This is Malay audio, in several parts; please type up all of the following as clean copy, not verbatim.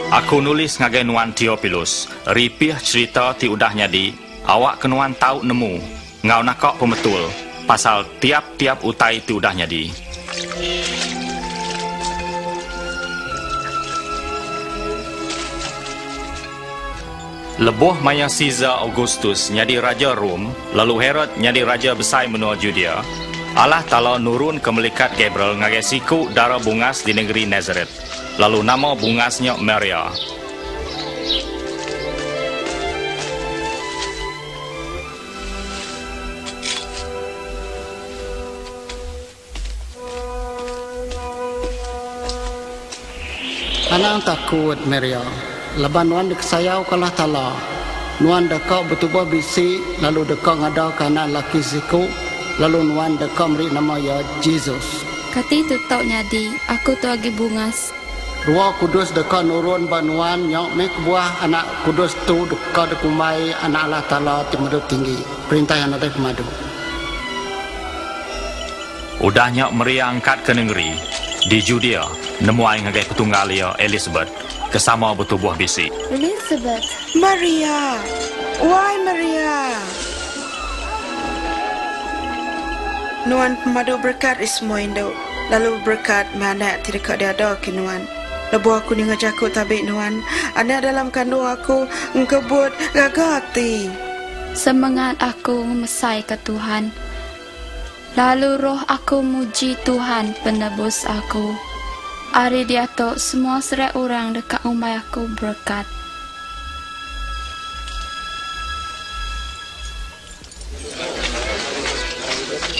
Aku nulis ngagai Nuan Theophilus, ripih cerita ti udahnya di, awak kenuan tahu nemu, ngau nakok pemetul, pasal tiap-tiap utai ti udahnya di. Lebuh maya Caesar Augustus nyadi raja Rom, lalu Herod nyadi raja besar menua Judea. Allah Ta'ala nurun ke melikat Gabriel ngagai siku darah bungas di negeri Nazareth. Lalu nama bungasnya Maria. Anak takut Maria. Leban Nuan dikesayau kalah Ta'ala. Nuan dekau bertubuh bisi, lalu dekau ngada kana laki siku, lalu Nuan dekau beri nama ya Jesus. Kati tu tau nyadi, aku tu lagi bungas. Ruah kudus dekau nurun banuan yang mek buah anak kudus tu dekau dekumai anak Allah Ta'ala timadu tinggi. Perintah yang ada pemadu. Udahnya Maria angkat ke negeri di Judea, nemu ai ngagai petunggalia Elizabeth, kesama bertubuh bisi. Elizabeth. Maria. Why Maria? Nuan pemadu berkat semua Indo. Lalu berkat mana tidak dia ada ke Nuan. Lebu aku ni ngajaku tabik Nuan. Anak dalam kandung aku ngkebut gagati. Semangat aku memesai ke Tuhan. Lalu roh aku muji Tuhan penebus aku. Hari dia tok semua serai orang dekat umai aku berkat.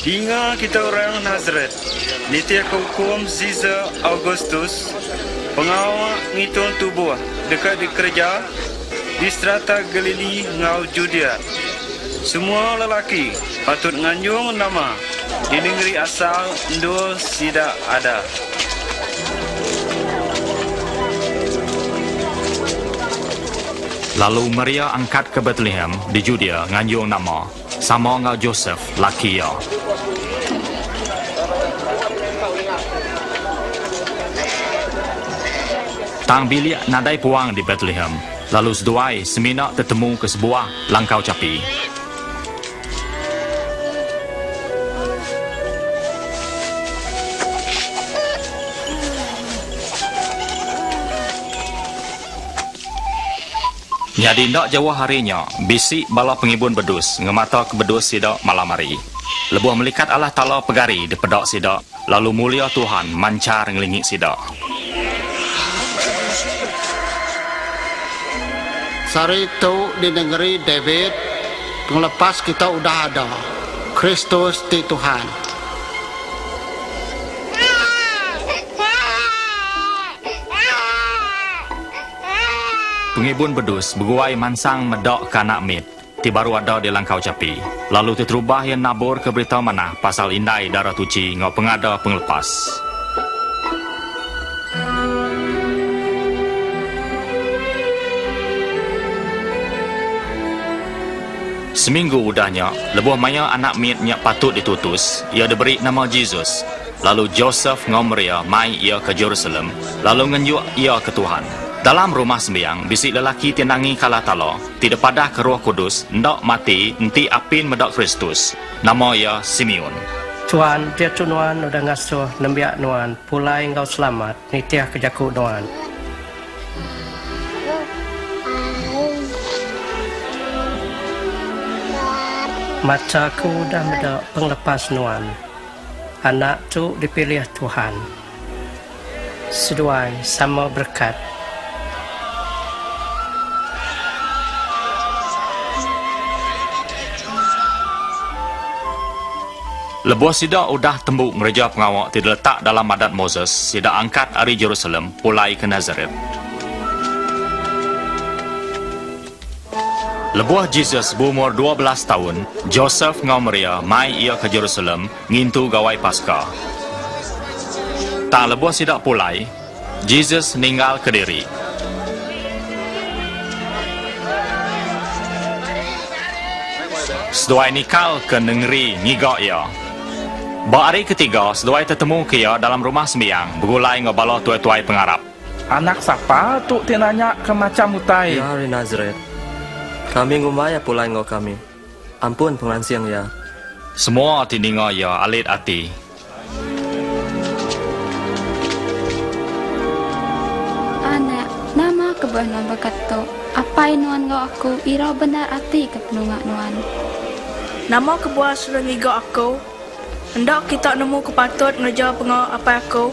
Ingat kita orang Nazareth, nitia hukum Caesar Augustus, pengawal ngitung tubuh dekat di kerja di strata Galili ngau Judea. Semua lelaki patut nganjung nama di negeri asal Indo tidak ada. Lalu Maria angkat ke Bethlehem di Judea nganjung nama, sama ngau Joseph laki ya. Tang bilik nadai puang di Bethlehem, lalu seduai semina tertemu ke sebuah langkau capi. Nyadi ndak jauh harinya, bisik bala pengibun bedus, ngemata ke bedus sidak malam hari. Lebuh melikat Allah Ta'ala pegari di pedak sidak, lalu mulia Tuhan mancar ngelingik sidak. Sari itu di negeri David, penglepas kita udah ada. Kristus di Tuhan. Pengibun bedus berguai mansang medok kanak mit, ti baru ada di langkau capi. Lalu terubah yang nabur ke berita mana pasal indai darah tuci ngau pengada penglepas. Seminggu udahnya, lebuh maya anak mitnya patut ditutus, ia diberi nama Jesus. Lalu Joseph ngau Maria mai ia ke Jerusalem, lalu ngenjuk ia ke Tuhan. Dalam rumah sembiang, bisik lelaki tenangi kalah Ta'ala, tidak padah ke Roh Kudus, ndak mati, enti apin medak Kristus. Nama ia Simeon. Tuhan, dia tu Nuan udah ngasuh nembiak Nuan, pulai engkau selamat, nitiah kejaku Nuan. Mataku dah medak penglepas Nuan. Anak tu dipilih Tuhan. Seduai sama berkat. Lebuh sidak udah tembuk gereja pengawak tidak letak dalam adat Moses, sidak angkat dari Jerusalem, pulai ke Nazareth. Lebuh Jesus berumur 12 tahun, Joseph ngau Maria mai ia ke Jerusalem, ngintu gawai Paskah. Tak lebuh sidak pulai, Jesus meninggal ke diri. Seduai nikal ke negeri ngigak ia. Hari ketiga, seduai tertemu ke ia dalam rumah sembiang, bergulai ngobalo tuai-tuai pengarap. Anak siapa tu nanya ke macam utai? Ya, di Nazaret. Kami ngumaya pulai ngau kami. Ampun pengansiang ya. Semua tininga ya alit ati. Anak, nama kebah nama kato. Apa nuan ngau aku ira benar ati ke penungak nuan. Nama kebuah sudah ngigau aku. Hendak kita nemu kepatut ngejawab ngau apa aku.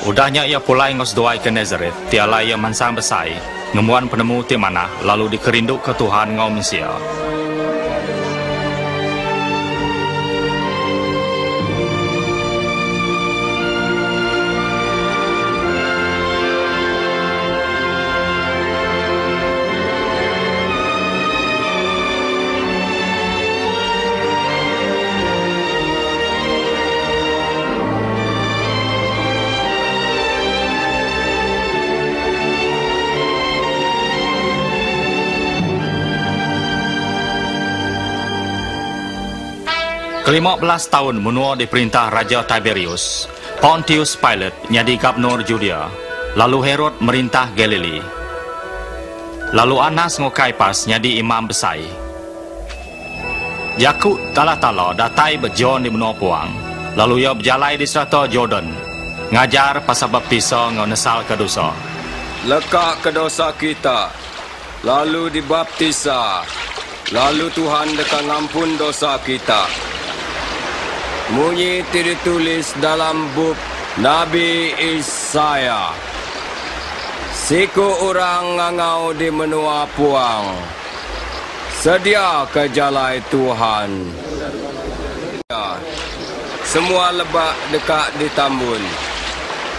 Udahnya ia pulai ngos doai ke Nazaret, tiala ia mansang besai, ngemuan penemu ti mana, lalu dikerinduk ke Tuhan ngau Mesia. Ke-15 tahun menua diperintah Raja Tiberius, Pontius Pilate nyadi gubernur Judea, lalu Herod merintah Galilea. Lalu Anas ngo Kaipas nyadi imam besai. Yakub tala-tala datai bejon di menua puang, lalu ia berjalai di serata Jordan, ngajar pasal baptisa ngo nesal ke dosa. Lekak ke dosa kita, lalu dibaptisa, lalu Tuhan dekat ngampun dosa kita. Munyi ditulis dalam buk Nabi Isaya. Siku orang ngangau di menua puang, sedia ke jalai Tuhan. Semua lebak dekat ditambun,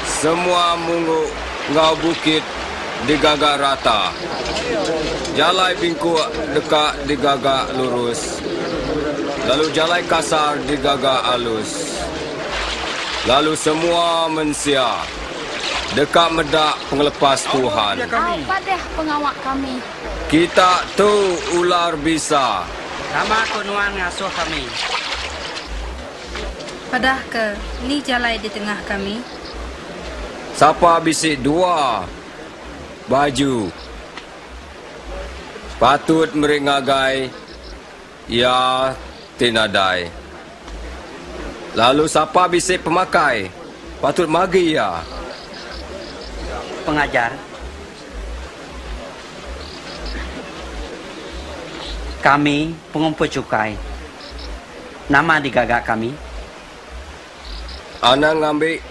semua mungu ngau bukit digagak rata. Jalai bingkuk dekat digagak lurus, lalu jalai kasar digagak halus. Lalu semua manusia dekat medak pengelepas Tuhan. Apa deh pengawak kami? Kita tu ular bisa. Sama kunuan ngasuh kami. Padah ke ni jalai di tengah kami. Siapa bisik dua baju, patut meringagai, ya tinadai. Lalu siapa bisik pemakai, patut magi ya. Pengajar, kami pengumpul cukai. Nama digagak kami. Anak ngambil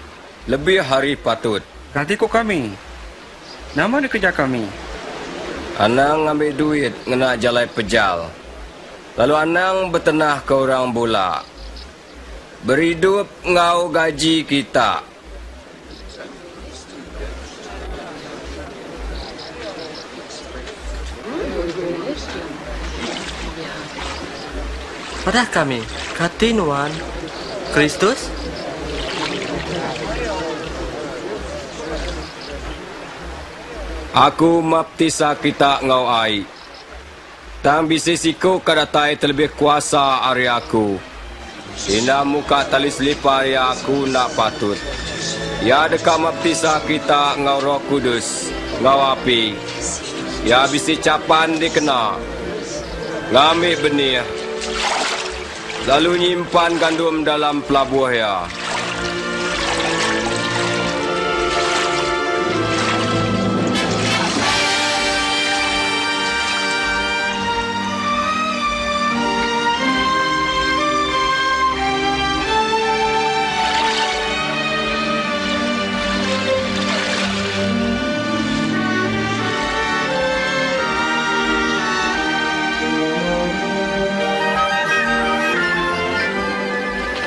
lebih hari patut. Ganti kok kami. Nama dikerja kami. Anang ngambil duit ngena jalai pejal. Lalu anang bertenah ke orang bola. Beridup ngau gaji kita. Pada kami, katinuan Kristus. Aku baptisa kita ngau ai. Tang bisisiku kadatai terlebih kuasa ari aku. Ina muka tali selipar ya aku nak patut. Ya dekat baptisa kita ngau Roh Kudus, ngau api. Ya bisi capan dikena. Ngambil benih. Lalu nyimpan gandum dalam pelabuh ya.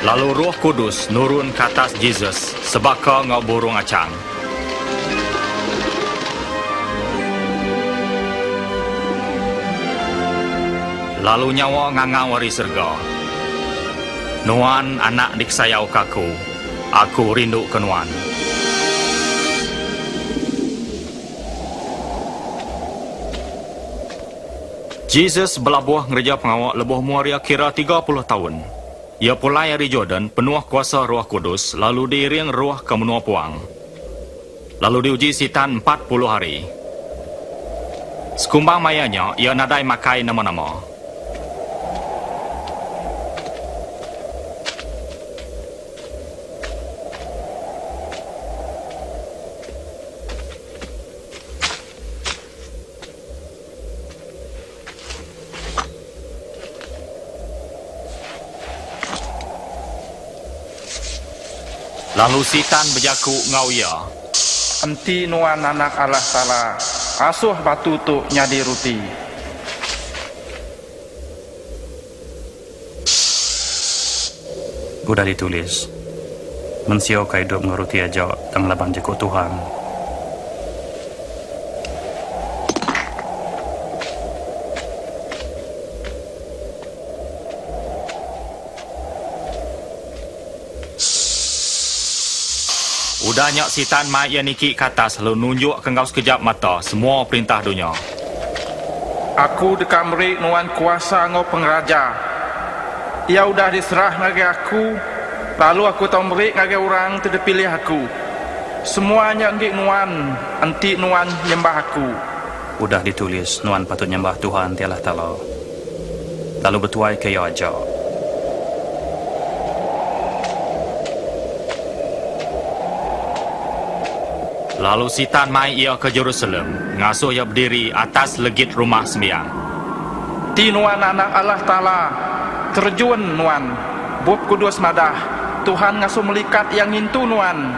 Lalu Roh Kudus nurun ke atas Jesus sebaka ngau burung acang. Lalu nyawa ngangau wari serga. Nuan anak diksayau kaku, aku rindu ke Nuan. Jesus belabuh ngereja pengawak lebuh muaria kira 30 tahun. Ia pulai dari Jordan penuh kuasa Roh Kudus, lalu diiring roh ke menua puang. Lalu diuji setan 40 hari. Sekumbang mayanya, ia nadai makai nama-nama. Lalu setan berjaku ngau ia. Enti nuan anak Allah Ta'ala, asuh batu tu nyadi ruti. Udah ditulis, mensio ka hidup nguruti aja tang laban jekuk Tuhan. Udahnya setan mai ia niki ke atas lalu nunjuk ke engkau sekejap mata semua perintah dunia. Aku dekat merik nuan kuasa ngau pengraja. Ia udah diserah ngage aku, lalu aku tahu merik ngage orang tidak pilih aku. Semuanya ngik nuan, enti nuan nyembah aku. Udah ditulis, nuan patut nyembah Tuhan tialah Ta'ala. Lalu bertuai ke ia aja. Lalu setan mai ia ke Jerusalem, ngasuh ia berdiri atas legit rumah sembiang. Ti nuan anak Allah Ta'ala, terjun nuan, buat kudus madah, Tuhan ngasuh melikat yang ngintu nuan.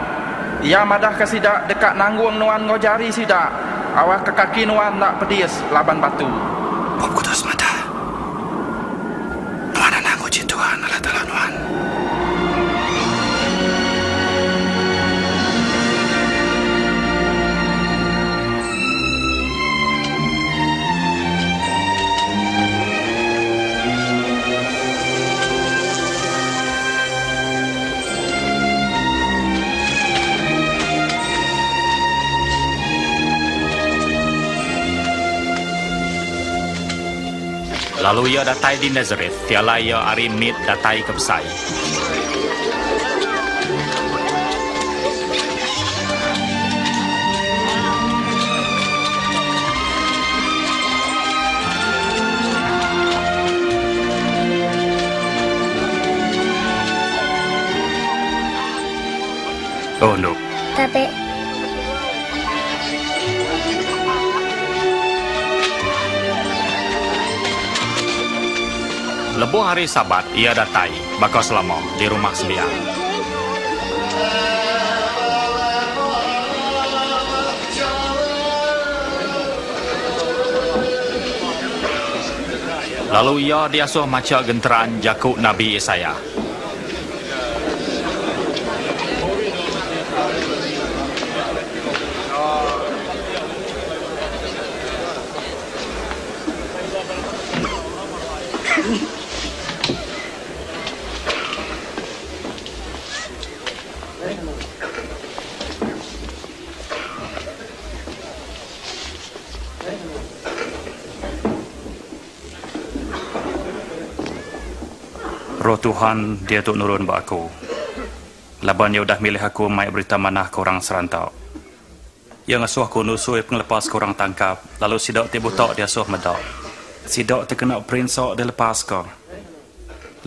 Ia madah ke sidak dekat nanggung nuan ngojari sidak, awak ke kaki nuan nak pedis laban batu. Buat kudus madah, nuan anak nguji Tuhan Allah Ta'ala nuan. Lalu ia datai di Nazareth, tiala ia hari mit datai ke Besai. Oh no. Tapi Lebuh hari Sabat, ia datai, bakal selama di rumah sembiang. Lalu ia diasuh maca genteran jakuk Nabi Yesaya. Roh Tuhan dia tu nurun buat aku. Laban dia udah milih aku mai berita manah ke orang serantau. Yang asuh aku nusui penglepas ke orang tangkap. Lalu sidak tibu tok dia asuh medak. Sidak terkena prinsok dia lepas ke.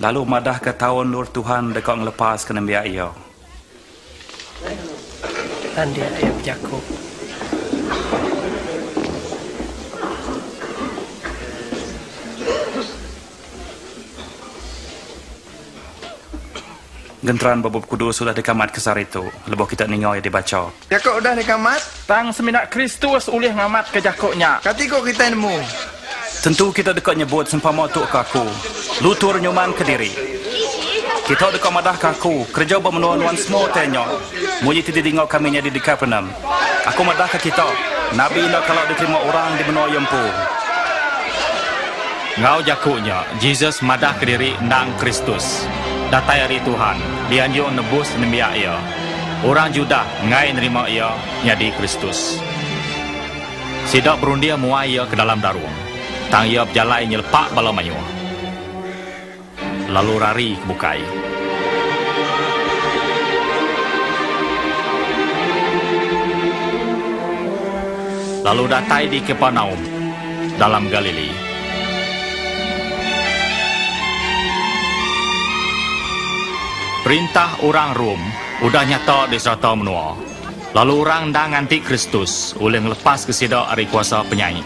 Lalu madah ke tahun nur Tuhan dekat ngelepas ke nembiak ia. Dan dia Yakub. Genteran babub kudus sudah dikamat kesar itu. Lebuh kita ningau ya dibaca. Jakuk udah dikamat? Tang seminat Kristus ulih ngamat ke jakuknya. Katiko kita nemu. Tentu kita dekat nyebut sempama tuk kaku. Lutur nyuman ke diri. Kita dekat madah kaku. Kerja bermenuan-nuan semua tanya. Muji tidak dingau kaminya di Kapernaum. Aku madah ke kita. Nabi nak kalau diterima orang di benua yempu. Ngau jakuknya, Jesus madah ke diri nang Kristus. Datai hari Tuhan, dianjur nebus nembiak ia. Orang Judah ngai nerima ia nyadi Kristus. Sidak berundia muai ia ke dalam darung. Tang ia berjalai nyelpak bala mayu. lalu rari ke bukai. Lalu datai di Kapernaum dalam Galilea. Perintah orang Rom udah nyata di serata menua. Lalu orang dah nganti Kristus oleh ngelepas kesida dari kuasa penyanyi.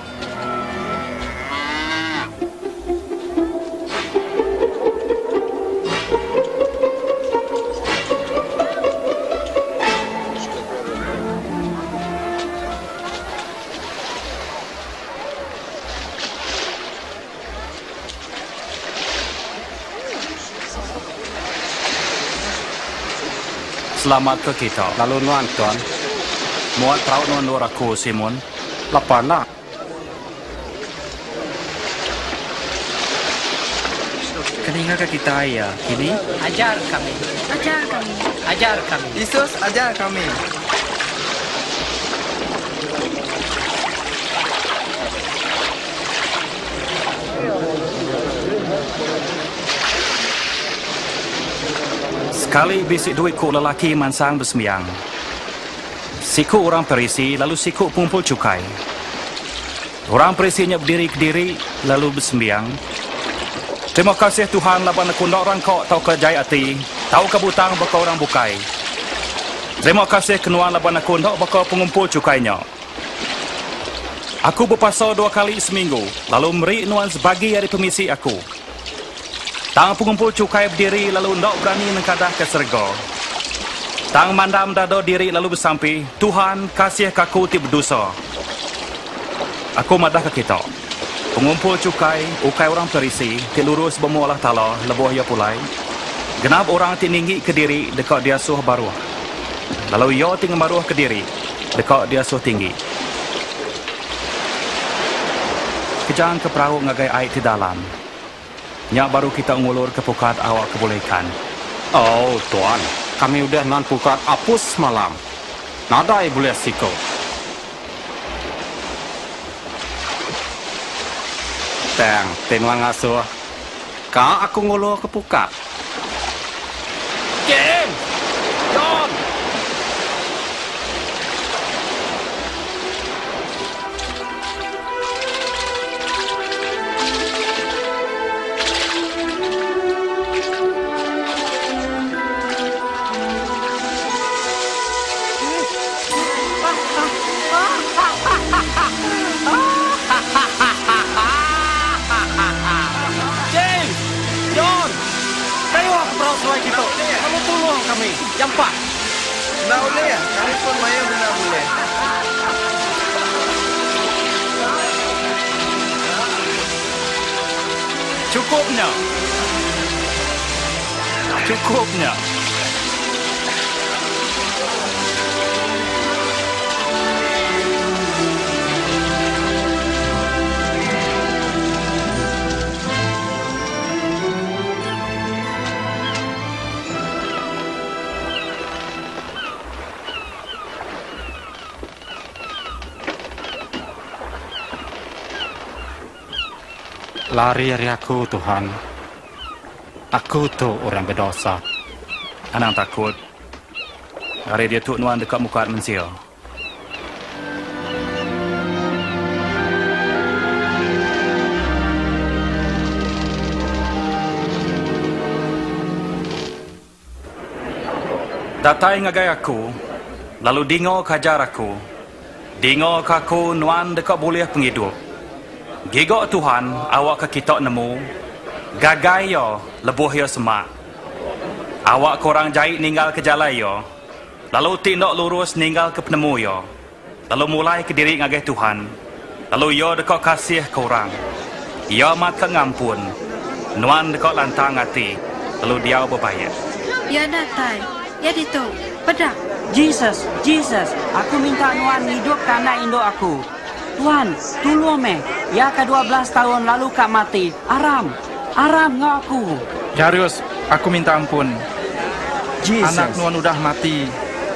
Selamat ke kita. Lalu nuan tuan. Muat tahu nuan luar aku, Simon. Lapar nak. Keninga ke kita ya, kini? Ajar kami. Ajar kami. Ajar kami. Yesus ajar kami. Sekali bisik duit kuk lelaki mansang bersembiang. Siku orang Perisi, lalu siku pengumpul cukai. Orang Perisinya berdiri ke diri, lalu bersembiang. Terima kasih Tuhan laban aku nak orang kau tahu kerjai hati, tahu kebutang bakal orang bukai. Terima kasih kenuan laban aku nak bakal pengumpul cukainya. Aku berpasal 2 kali seminggu, lalu meri nuan sebagi dari pemisi aku. Tang pengumpul cukai berdiri lalu ndak berani nengkadah ke serga. Tang mandam dado diri lalu bersampi, Tuhan kasih kaku ti berdosa. Aku madah ke kita. Pengumpul cukai, ukai orang Perisi, ti lurus bemu Allah Ta'ala, lebuh ya pulai. Genap orang ti ninggi ke diri dekat dia suh baruah. Lalu ya ti ngemaruah ke diri dekat dia suh tinggi. Kejang ke perahu ngagai air di dalam. Nyak baru kita ngulur ke pukat awak kebolehkan. Oh tuan, kami udah nan pukat apus malam. Nadai boleh siko. Teng, tenuan ngasuh. Kau aku ngulur ke pukat. James! John! Kami jampak. Nak boleh ya? Kami pun maya benar boleh. Cukupnya. Cukupnya. Lari dari aku, Tuhan. Aku tu orang berdosa. Anang takut. Hari dia tu nuan dekat muka manusia. Datai ngagai aku, lalu dingo kajar aku. Dingo kaku nuan dekat boleh penghidup. Gigok Tuhan, awak ke kita nemu. Gagai yo, lebuh yo semak. Awak korang jahit ninggal ke jalan yo. Lalu tindak lurus ninggal ke penemu yo. Lalu mulai ke diri ngagai Tuhan. Lalu yo dekat kasih korang. Yo mat ke ngampun. Nuan dekat lantang hati. Lalu dia berbayar. Ya datai, ya ditu, pedak. Jesus, aku minta nuan hidup karena Indo aku. Tuhan, tolong me. Ya ke 12 tahun lalu kak mati. Aram ngau aku. Jarius, aku minta ampun. Jesus. Anak nuan udah mati.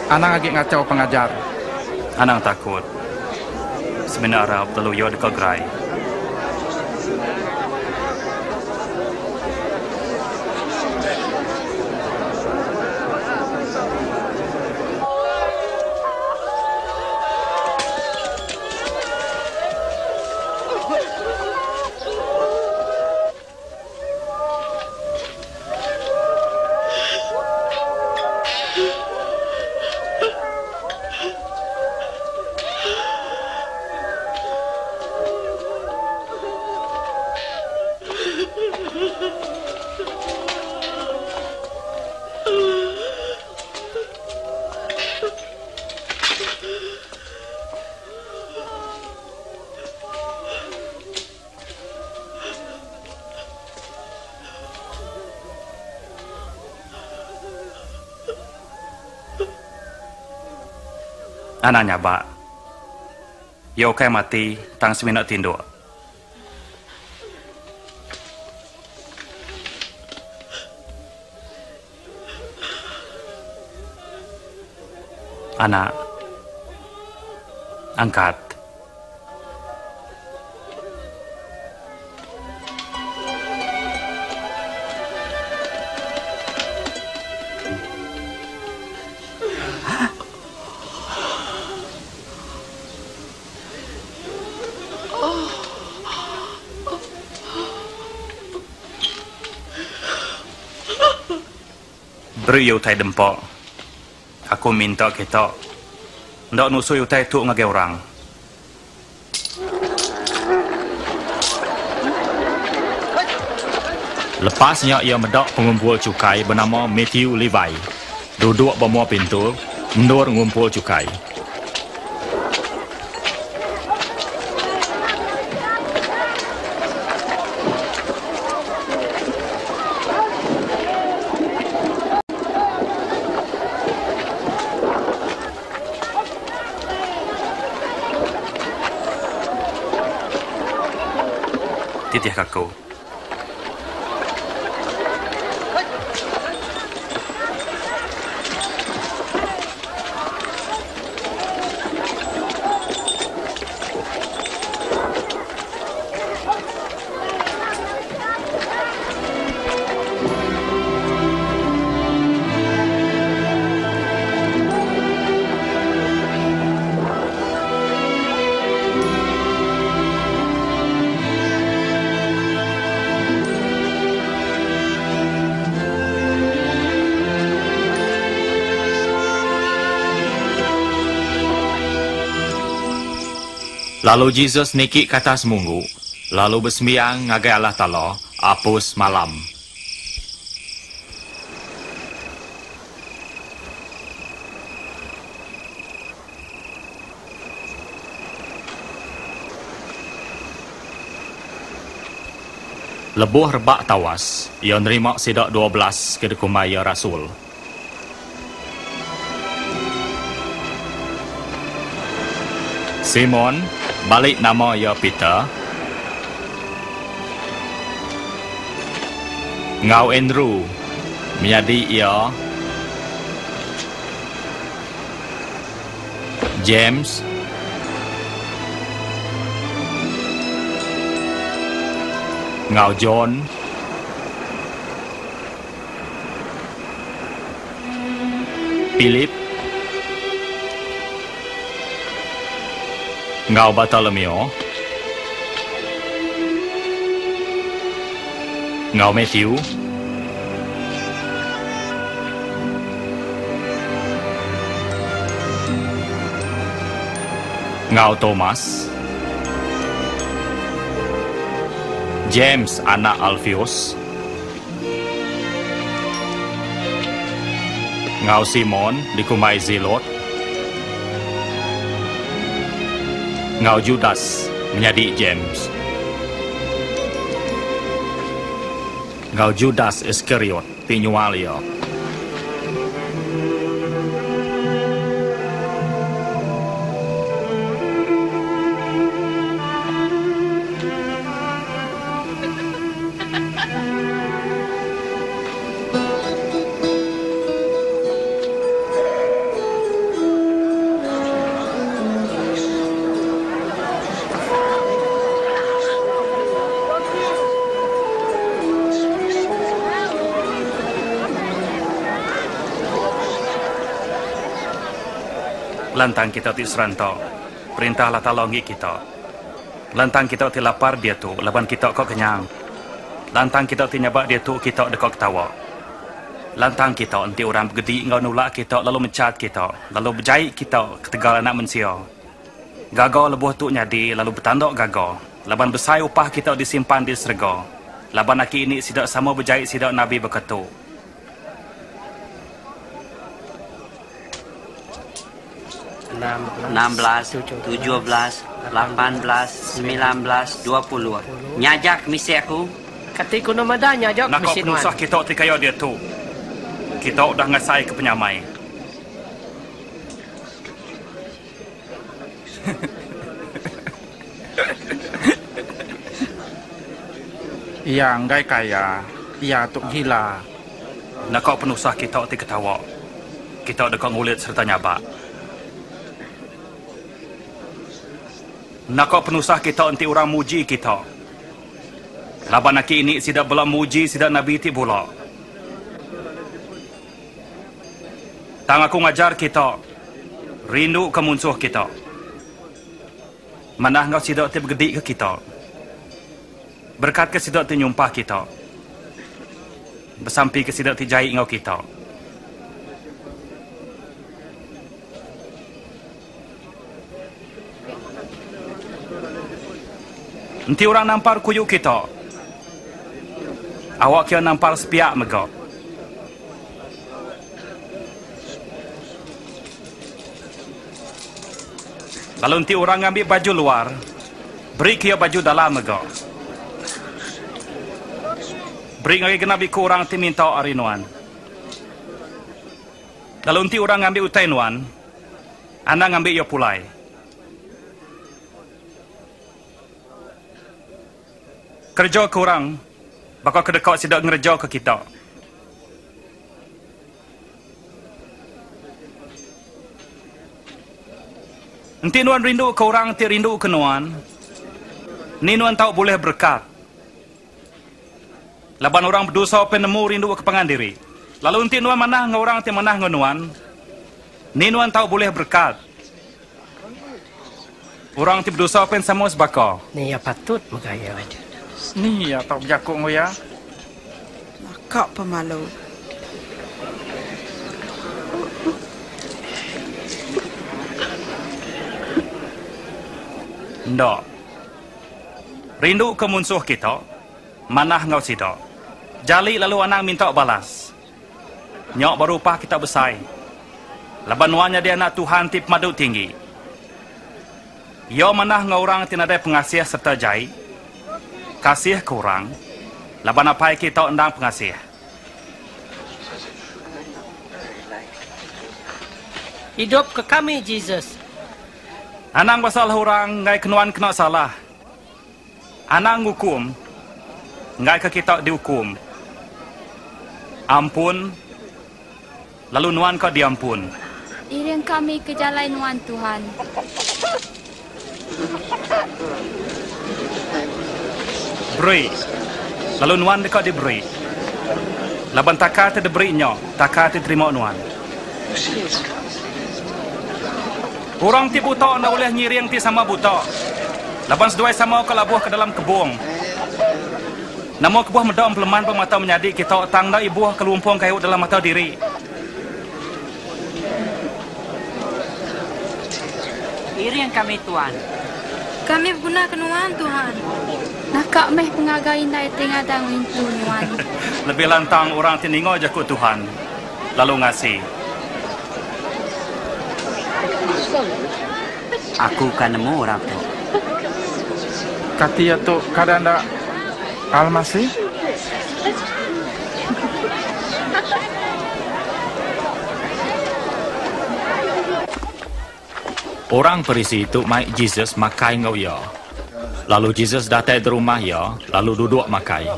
Anak agak ngacau pengajar. Anang takut. Sebenarnya perlu yo dekat gerai. Anaknya bak. Ya okai mati tang seminat tinduk. Anak. Angkat. Beri utai dempok. Aku minta kita ndak nusui utai tu ngagai orang. Lepasnya ia medak pengumpul cukai bernama Matthew Levi. Duduk bawah pintu, mendur mengumpul cukai. Titih kaku. Lalu Jesus naik ke atas munggu, lalu bersembiang ngagai Allah Ta'ala, apus malam. Lebuh rebak tawas, ia nerima sidak 12 ke dekumaya Rasul. Simon, balik nama ia Peter. Ngau Andrew, menjadi ia James. Ngau John. Philip. Ngau Bartolomeo. Ngau Matthew. Ngau Thomas. James anak Alpheus. Ngau Simon dikumai Zelot. Ngau Judas menjadi James. Ngau Judas Iskariot pinyualia. Lantang kita ti serantau, perintahlah talongi kita. Lantang kita ti lapar dia tu, laban kita kok kenyang. Lantang kita ti nyabak dia tu, kita dekok ketawa. Lantang kita nanti orang begedi ngau nulak kita, lalu mencat kita, lalu berjahit kita ketegal anak mensia. Gagal lebuh tu nyadi, lalu bertanduk gagal. Laban besai upah kita disimpan di serga. Laban aki ini sidak sama berjahit sidak Nabi berketuk. 16, 17, 18, 19, 20. Nyajak misi aku. Ketika nama dah nyajak nak misi kau penusah kita ti kaya dia tu. Kita udah ngasai ke penyamai. Ia ngai kaya, ia tuk gila. Nak kau penusah kita ti ketawa. Kita dekat ngulit serta nyabak. Nak kau penusah kita nanti orang muji kita. Laban aki ini sidak belah muji sidak Nabi ti pula. Tang aku ngajar kita. Rindu ke musuh kita. Manah ngau sidak ti bergedik ke kita. Berkat ke sidak ti nyumpah kita. Bersampi ke sidak ti jahit ngau kita. Nanti orang nampar kuyuk kita. Awak kira nampar sepiak megak. Lalu nanti orang ambil baju luar, beri kira baju dalam megak. Beri lagi kena biku orang ti minta arinuan. Lalu nanti orang ambil utai nuan, anak ambil ia pulai. Kerja ke orang, bakal kedekat sidak ngerja ke kita. Nanti nuan rindu ke orang, ti rindu ke nuan. Ni nuan tahu boleh berkat. Laban orang berdosa penemu rindu ke pengandiri. Lalu nanti nuan manah dengan orang, ti manah dengan nuan. Ni nuan tahu boleh berkat. Orang ti berdosa pen sama sebaka. Ni ya patut megaya. Ni ya tak berjakuk ngoya. Kau pemalu. Ndak. Rindu ke musuh kita, manah ngau sidak. Jali lalu anak minta balas. Nyok berupah kita besai. Laban nuannya dia anak Tuhan tip madu tinggi. Yo manah ngau orang tinadai pengasih serta jai. Kasih ke orang. Laban apa kita undang pengasih. Hidup ke kami, Jesus. Anang pasal orang ngai kenuan kena salah. Anang hukum. Ngai ke kita dihukum. Ampun. Lalu nuan kau diampun. Iring kami ke jalan nuan Tuhan. Beri. Lalu nuan dekat diberi. Laban takar te diberi nyo, takar te terima nuan. Orang ti buta nak boleh nyiring ti sama buta. Laban seduai sama ke labuh ke dalam kebung. Namo kebuah medam peleman pemata menyadi kita tang dah ibuah kelumpung kayu dalam mata diri. Iring kami Tuhan. Kami guna kenuan Tuhan. Nakak meh pengagain dai tingadang wintu nuan. Lebih lantang orang ti ningo je ku Tuhan. Lalu ngasih. Aku kan nemu orang tu. Kati tu kadang dak almasih. Orang perisi itu mai Jesus makai ngau ya. Lalu Jesus datang di rumah ya, lalu duduk makai.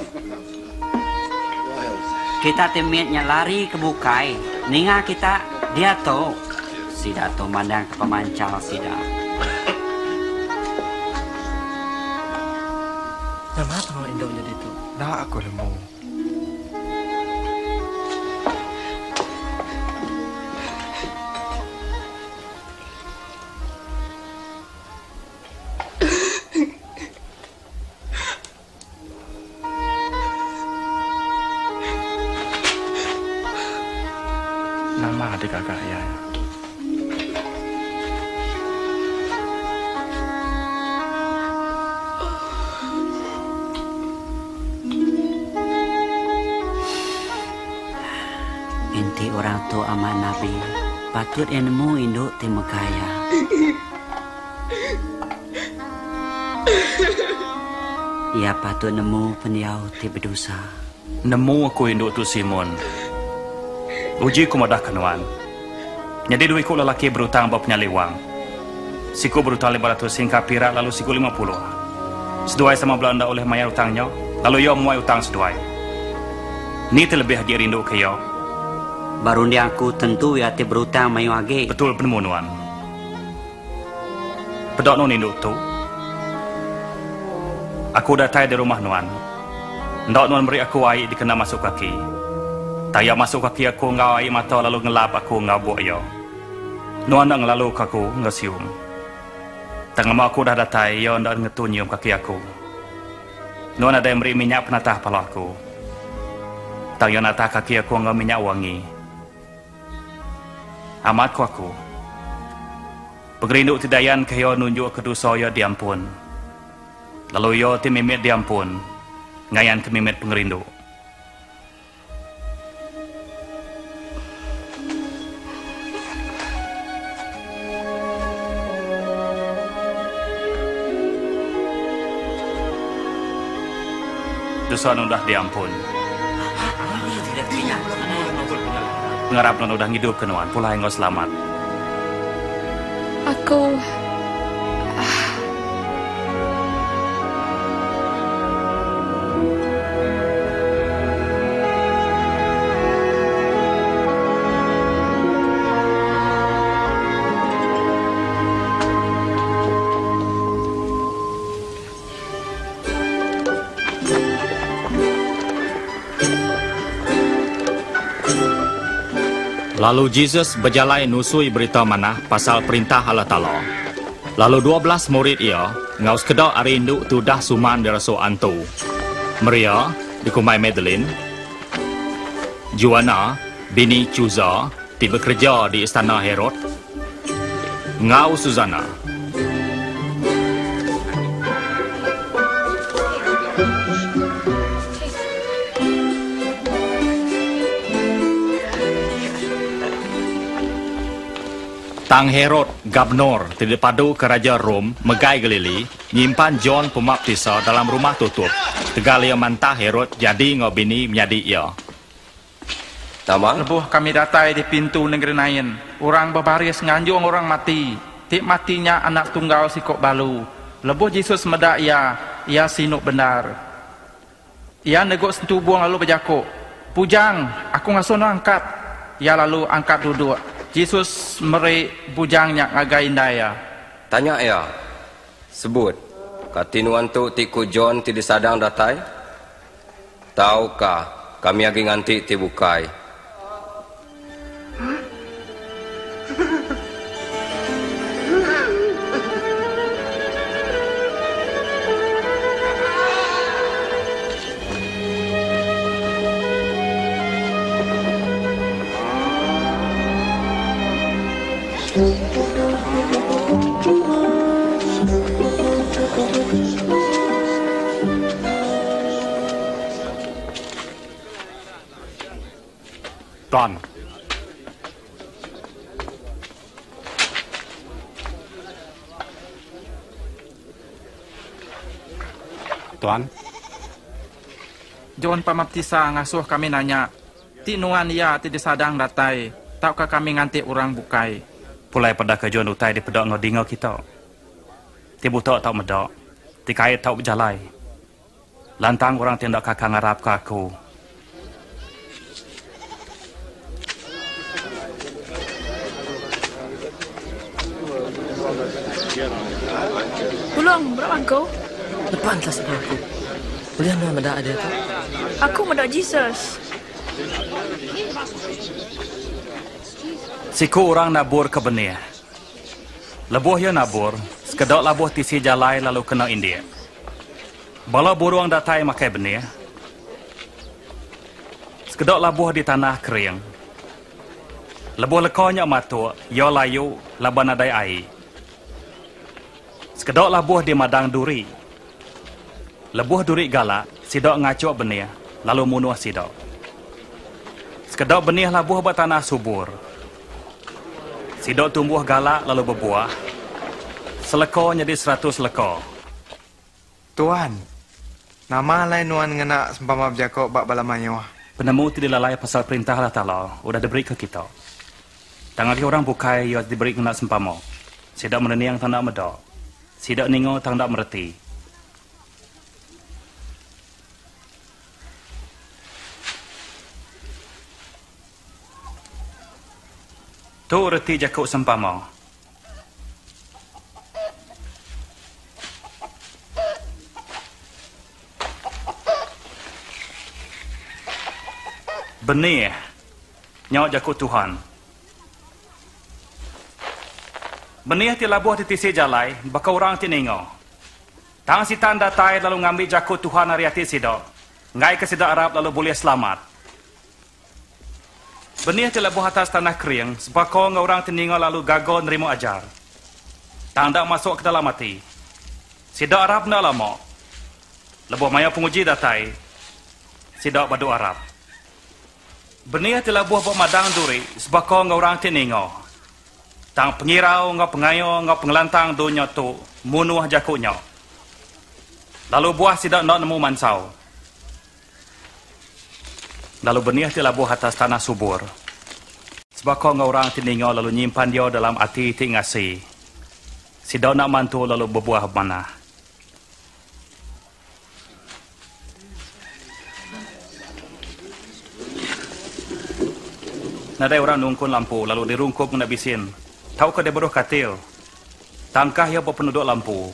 Kita temitnya lari ke bukai. Ninga kita dia tu. Sida tu mandang ke pemancal sida. Nama apa Indo jadi tu? Dah aku lemu. Nama adik kakak ya. Inti orang tu aman Nabi. Patut yang nemu induk ti Mekaya. Ia patut nemu pendiau ti berdosa. Nemu aku induk tu Simon. Uji ku madah kenuan. Jadi duit ku lelaki berutang bawa penyaliwang. Siku berutang 500 singkap pirak lalu siku 50. Seduai sama Belanda oleh mayar utangnya. Lalu ia muai utang seduai. Ni terlebih dia rindu ke ia. Baru ni aku tentu ya te berutang mayu age. Betul penemu nuan. Pedok non induk tu. Aku datang di rumah nuan. Ndak nuan beri aku air dikena masuk kaki. Taya masuk kaki aku ngau air mata lalu ngelap aku ngau buat ia. Nuan nak ngelalu aku ngasium. Tengah aku dah datang ia ndak ngetunyum kaki aku. Nuan ada yang beri minyak penatah kepala aku. Tang ia natah kaki aku ngau minyak wangi. Amat ku aku. Pengerinduk tidayan ke ia nunjuk kedosa ia diampun. Lalu ia ti mimit diampun. Ngayan ke mimit pengerinduk. Dosa nun dah diampun. Pengarap nun udah hidup kenuan, pula engkau selamat. Aku Lalu Jesus berjalan nusui berita manah pasal perintah Allah Ta'ala. Lalu 12 murid ia, ngau sekedar hari induk tu dah suman di rasul antu. Maria, di kumai Magdalene. Joanna, bini Chuza, tiba kerja di istana Herod. Ngau Susana. Tang Herod, Gubernur, tidak padu ke Raja Rom, Megai Galili, nyimpan John Pembaptisa dalam rumah tutup. Tegal ia mantah Herod jadi ngobini menjadi ia. Tamang? Lebuh kami datai di pintu negeri Nain. Orang berbaris nganjung orang mati. Tik matinya anak tunggal si kok balu. Lebuh Yesus medak ia sinuk benar. Ia negok sentuh buang lalu berjakuk. Pujang, aku ngasuh angkat. Ia lalu angkat duduk. Yesus meri bujangnya ngagai indaya. Tanya ya, sebut, katinuan tu tiku John ti disadang datai? Tahukah kami agi nganti ti bukai? Tuan. Tuan. John Pembaptisa ngasuh kami nanya. Ti nuan ia ti disadang datai. Taukah kami nganti orang bukai? Pulai pada ke John utai di pedok ngodingo kita. Ti butok tak medok. Ti kait tak berjalai. Lantang orang tindak kakak ngarap ke aku. Tolong, berapa kau? Depan kelas aku. Boleh anda mendak ada tu? Aku mendak Jesus. Siku orang nabur ke benih. Lebuh ya nabur, sekedok labuh tisi jalai lalu kena India. Bala burung datai makai benih. Sekedok labuh di tanah kering. Lebuh lekonya matuk, ya layu, laban adai air. Sekedok labuh di madang duri. Lebuh duri galak, sidok ngacuk benih, lalu munuh sidok. Sekedok benih labuh bertanah subur. Sidok tumbuh galak lalu berbuah. Selekor jadi 100 lekor. Tuan, nama lain nuan ngena sempama berjakok bak balamayo. Penemu tidak lalai pasal perintah Allah Ta'ala, udah diberi ke kita. Tangan orang bukai, ia diberi kena sempama. Sidok meneniang tanda medok. Sidak ningo tang dak mereti. Tu reti Jakub sempama. Benih nyok Jakub Tuhan. Benih ti labuh ti tisi jalai, baka orang ti ningo. Tang si tanda tai lalu ngambil Jakub Tuhan hari hati sidok. Ngai ke sidok Arab lalu boleh selamat. Benih ti labuh atas tanah kering, sebaka orang ti ningo lalu gagal nerima ajar. Tang dak masuk ke dalam hati. Sidok Arab nak lama. Labuh maya penguji datai. Sidok badu Arab. Benih ti labuh buat madang duri, sebaka orang ti ningo. Tang pengirau, ngau pengayo, ngau pengelantang dunia tu, munuh Jakubnya. Lalu buah sidak nak nemu mansau. Lalu benih ti labuh atas tanah subur. Sebab orang ti ningo lalu nyimpan dia dalam hati ti ngasi. Sidak nak mantu lalu berbuah mana. Nadai orang nungkun lampu lalu dirungkup menabisin. Tahu ke dia bodoh katil. Tangkah ia penduduk lampu.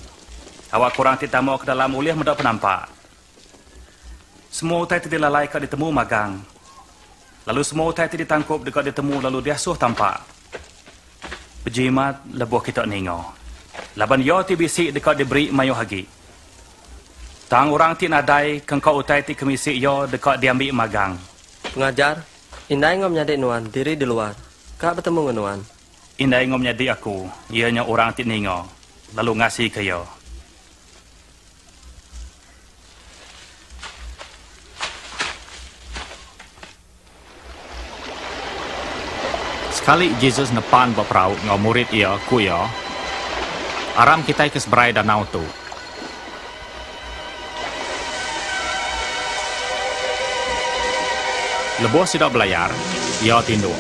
Awak kurang titamu ke dalam uliah mendak penampak. Semua utai itu dilalai ke ditemu magang. Lalu semua utai itu ditangkup dekat ditemu lalu diasuh tampak. Berjimat lebuh kita ningo. Laban yo ti bisik dekat diberi mayu hagi. Tang orang ti nadai kengkau utai ti kemisi yo dekat diambil magang. Pengajar, indai ngom nyadik nuan diri di luar. Kak bertemu dengan nuan. Indai ngom nyadik aku, ianya orang ti ningo. Lalu ngasih ke yo. Sekali Yesus nepan berperaut ngau murid ia kuya, aram kita ke seberai danau tu. Lebuh sidak belayar, ia tinduk.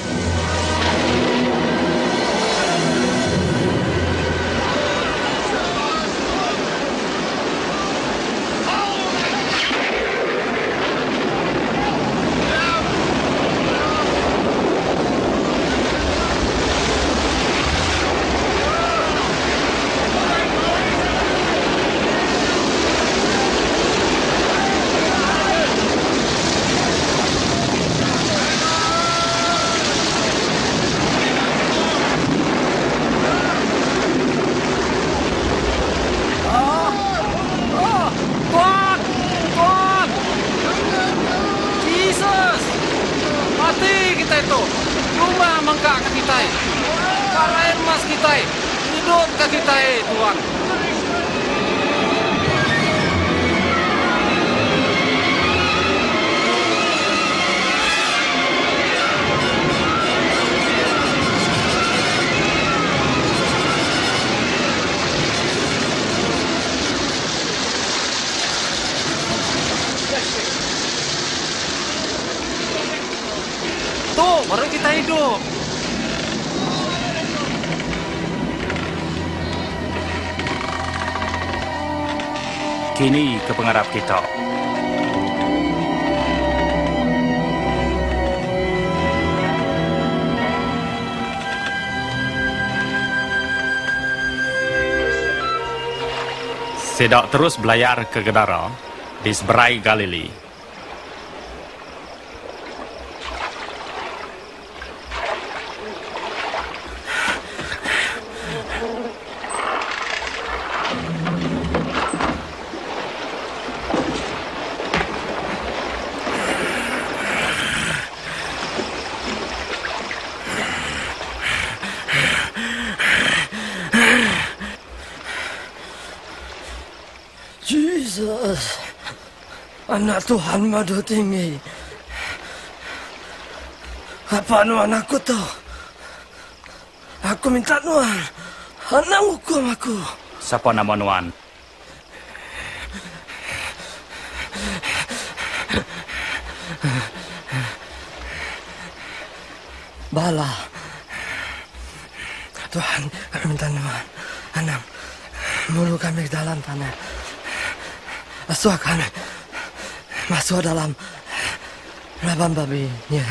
Baru kita hidup. Kini ke pengarap kita. Sedak terus belayar ke Gadara di seberai Galili. Jesus, anak Tuhan madu tinggi. Apa nuan aku tu? Aku minta nuan, anak hukum aku. Siapa nama nuan? Bala. Tuhan, kami minta nuan, anak mulu kami ke dalam tanah. Asuh kami masuk dalam laban babi. Ya.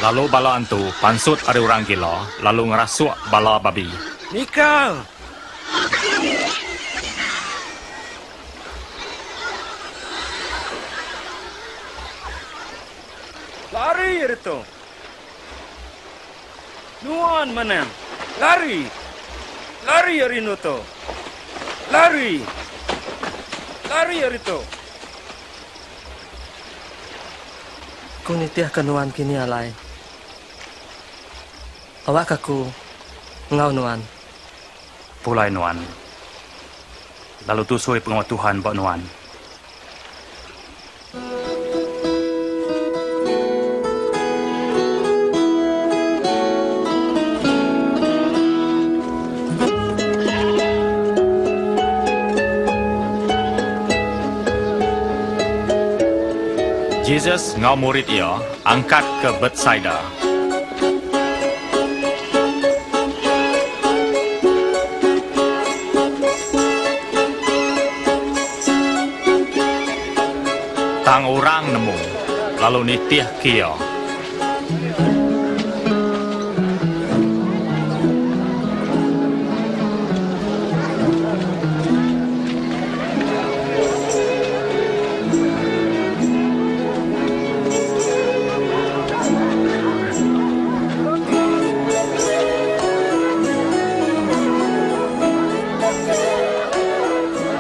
Lalu bala antu pansut ada orang gila, lalu ngerasuk bala babi. Nikal! Lari itu. Nuan menang. Lari. Lari Arinuto. Lari. Lari itu. Kung nitiah kanuan kini alay. Awak aku ngau nuan. Pulai nuan. Lalu tusui pengawas Tuhan buat nuan. Jesus ngau murid ia angkat ke Bethsaida. Tang orang nemu, lalu nitih kia.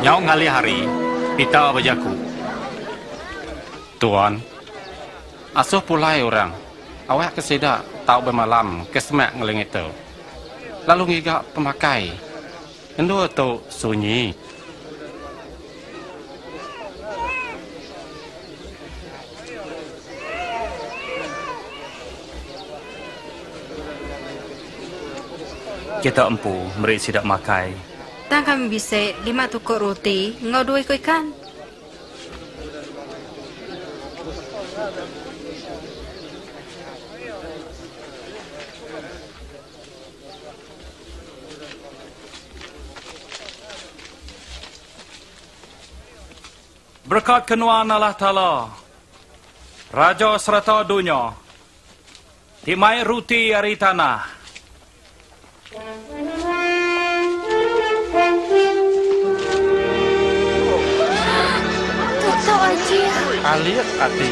Nyau ngali hari, pita bajaku. Tuan, asuh pulai orang. Awak kesida tahu bermalam kesemak ngeling itu. Lalu ngigak pemakai. Endo tu sunyi. Kita empu meri sidak makai. Tang kami bisa 5 tukuk roti, ngau 2 ekor ikan. Berkat kenuan Allah Ta'ala, Raja serta dunia, timai ruti dari tanah. Tutup aja. Aliat hati.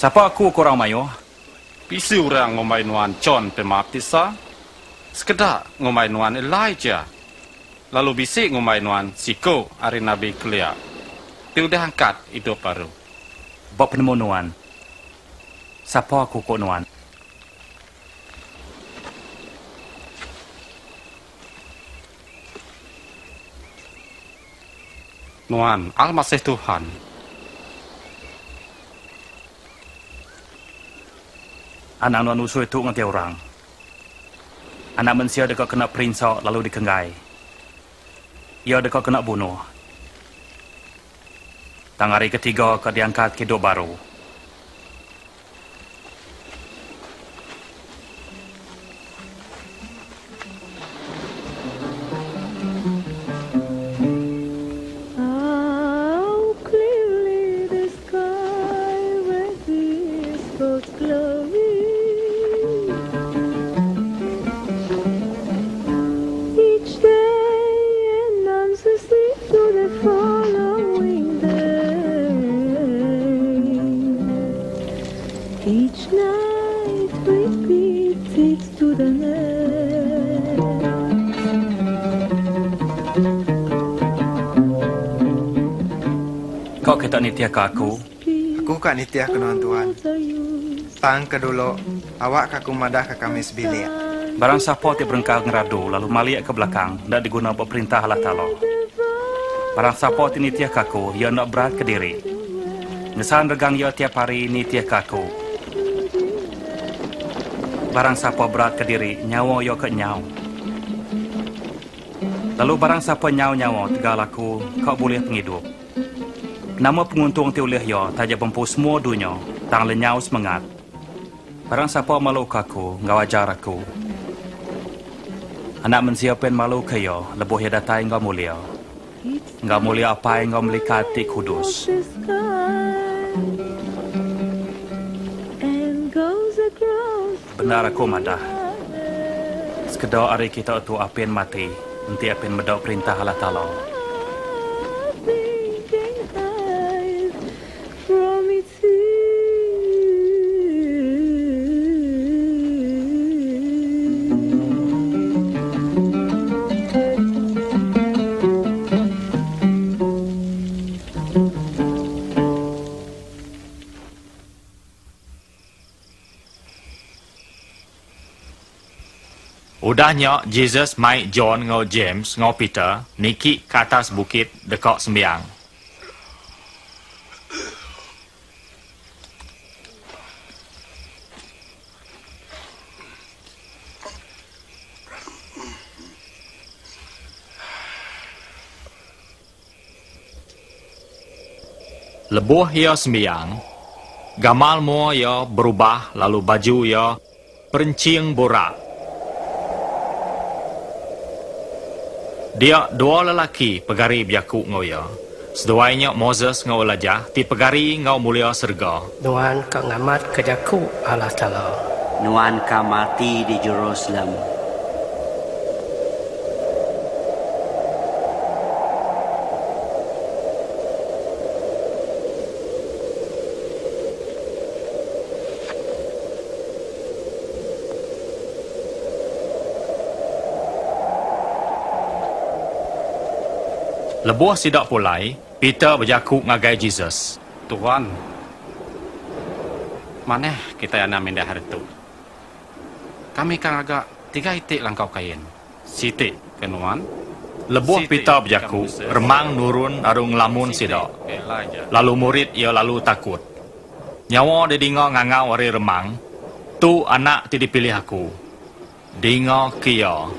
Siapa aku korang mayo? Bisi orang ngomai nuan John Pembaptisa. Sekedar ngomai nuan Elijah. Lalu bisi ngomai nuan Siko hari Nabi Kelia. Dia udah angkat hidup baru. Bap penemu nuan. Siapa aku kok nuan? Nuan Al-Masih Tuhan. Anak nuan usul itu ngerti orang. Anak manusia dekat kena perinsak lalu dikenggai. Ia dekat kena bunuh. Tang hari ketiga kau diangkat ke hidup baru. Kau kita nitia ke aku? Aku kak nitia ke Tuhan. Tang ke dulu, awak kaku madah ke kami sebilik. Barang siapa ti berengkal ngeradu lalu maliak ke belakang, ndak diguna buat perintah Allah Ta'ala. Barang siapa ti nitia ke aku, ia nak berat ke diri. Ngesan regang ia tiap hari nitia ke aku. Barang siapa berat ke diri, nyawa ia ke nyau. Lalu barang siapa nyau-nyawa tegal aku, kau boleh penghidup. Nama penguntung ti oleh ia, taja bempu semua dunia, tang lenyau semangat. Barang siapa malu ke aku, ngau ajar aku. Anak manusia pen malu ke ia, lebuh ia datai ngau mulia. Ngau mulia apa yang ngau melikati kudus. Benar aku madah. Sekedar hari kita tu apian mati, nanti apian medok perintah Allah Ta'ala. Udahnya Jesus mai John ngau James ngau Peter niki ke atas bukit dekat sembiang. Lebuh ia sembiang, gamal mua ia berubah lalu baju ia perencing borak. Dia dua lelaki pegari biaku ngau ya. Seduainya Moses ngau Elijah, ti pegari ngau mulia serga. Nuan ka ngamat ke jaku Allah Ta'ala. Nuan ka mati di Jerusalem. Lebuh sidak pulai, Peter berjaku ngagai Jesus. Tuhan, mana kita yang nak mindah hari tu? Kami kan agak 3 itik langkau kain. Sitik kenuan. Lebuh Peter berjaku, remang nurun arung lamun sidak. Lalu murid ia lalu takut. Nyawa dia dengar ngangau hari remang, tu anak ti dipilih aku. Dengar kia.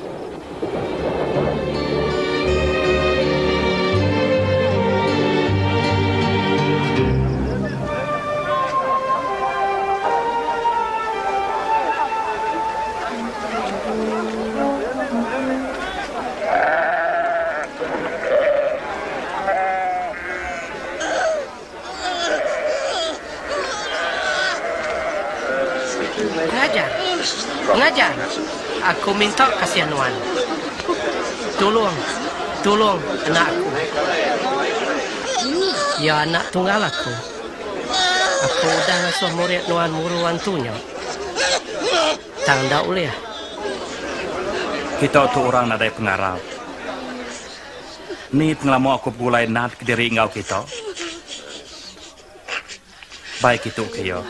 Pengajar, aku minta kasihan Nuan. Tolong anakku. Ya anak tunggal aku. Aku dah ngasuh murid Nuan muruan tunya. Tanda boleh. Kita tu orang nadai pengarap. Ni pengalaman aku pulai nat ke diri engkau kita. Baik itu kaya.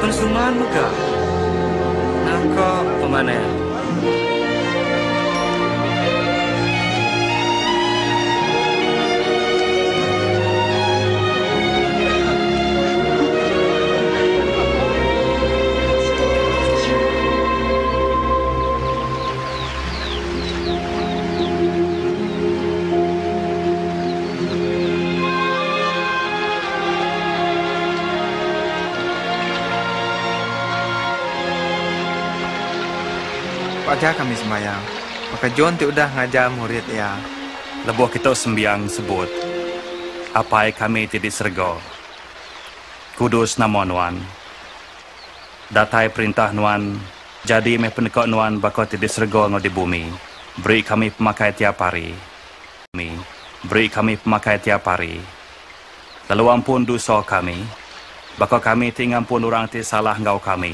Pensuman muka. Nah kau pemana? ajar kami sembahyang. Maka John ti udah ngajar murid ya. Lebuh kita sembiang sebut, apai kami tidak serga. Kudus nama Nuan. Datai perintah Nuan, jadi meh pendekak Nuan bakal tidak serga ngau di bumi. Beri kami pemakai tiap hari. Beri kami pemakai tiap hari. Lalu ampun dosa kami. Bakal kami tinggal pun orang ti salah ngau kami.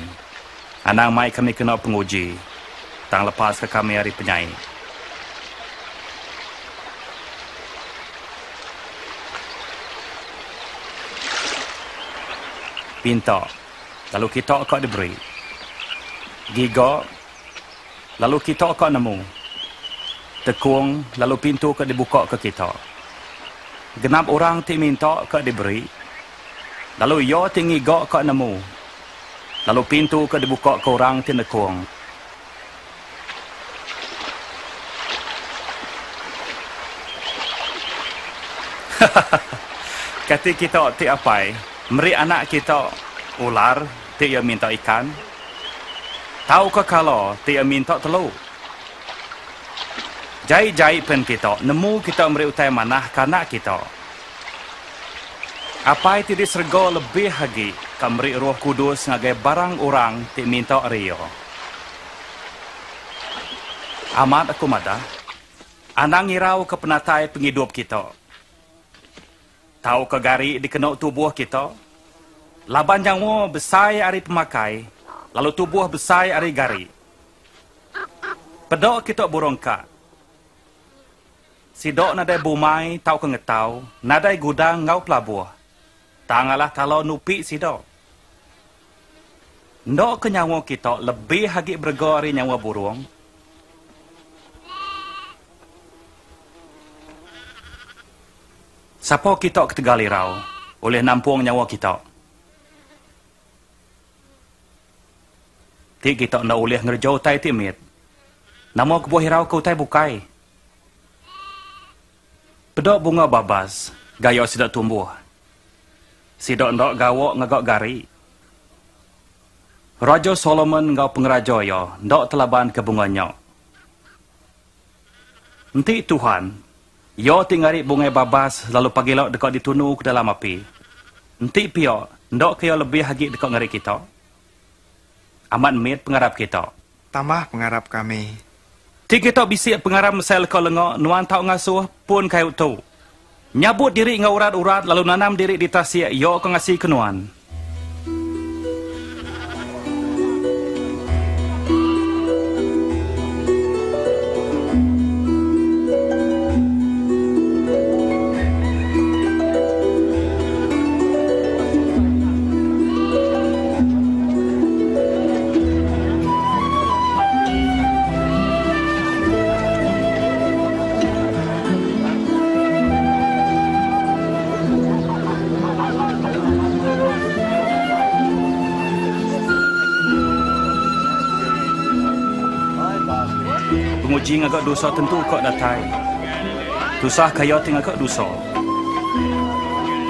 Anang mai kami kena penguji. Tang lepas ke kami hari penyai. Pinta, lalu kita akan diberi. Giga, lalu kita akan nemu. Tekung, lalu pintu akan dibuka ke kita. Genap orang ti minta akan diberi. Lalu ia tinggi gak akan nemu. Lalu pintu akan dibuka ke orang ti nekung. Kata kita ti apai, meri anak kita ular, ti ia minta ikan. Tahu ke kalau ti ia minta telur. Jai-jai pen kita, nemu kita meri utai manah kanak kita. Apai ti diserga lebih lagi, kameri Roh Kudus ngagai barang orang ti minta rio. Amat aku madah, anang ngirau ke penatai penghidup kita. Tahu ke gari dikenal tubuh kita? Laban jangan besar hari pemakai, lalu tubuh besar hari gari. Pedok kita burungka. Sidok nadai bumai, tahu ke ngetau, nadai gudang ngau pelabuh. Tangalah kalau nupi sidok. Ndok ke nyawa kita lebih hagi berga hari nyawa burung. Siapa kita ketegal irau oleh nampung nyawa kita? Ti kita nak oleh ngerjau tai timit. Nama kebuah irau kau tai bukai. Pedok bunga babas, gaya sidak tumbuh. Sidak ndok gawok ngagak gari. Raja Solomon ngau pengeraja ya, ndok telaban ke bunganya. Nanti Tuhan, yo tinggali bungai babas lalu pagi laut dekat ditunu ke dalam api. Nanti pio, ndok kaya lebih lagi dekat ngari kita. Amat mit pengarap kita. Tambah pengarap kami. Ti kita bisik pengarap mesel kau lengok, nuan tau ngasuh pun kayu tu. Nyabut diri ngau urat-urat lalu nanam diri di tasik, yo kau ngasih ke nuan. Penguji ngagak dosa tentu kau datai. Tusah kaya tinggal kau dosa.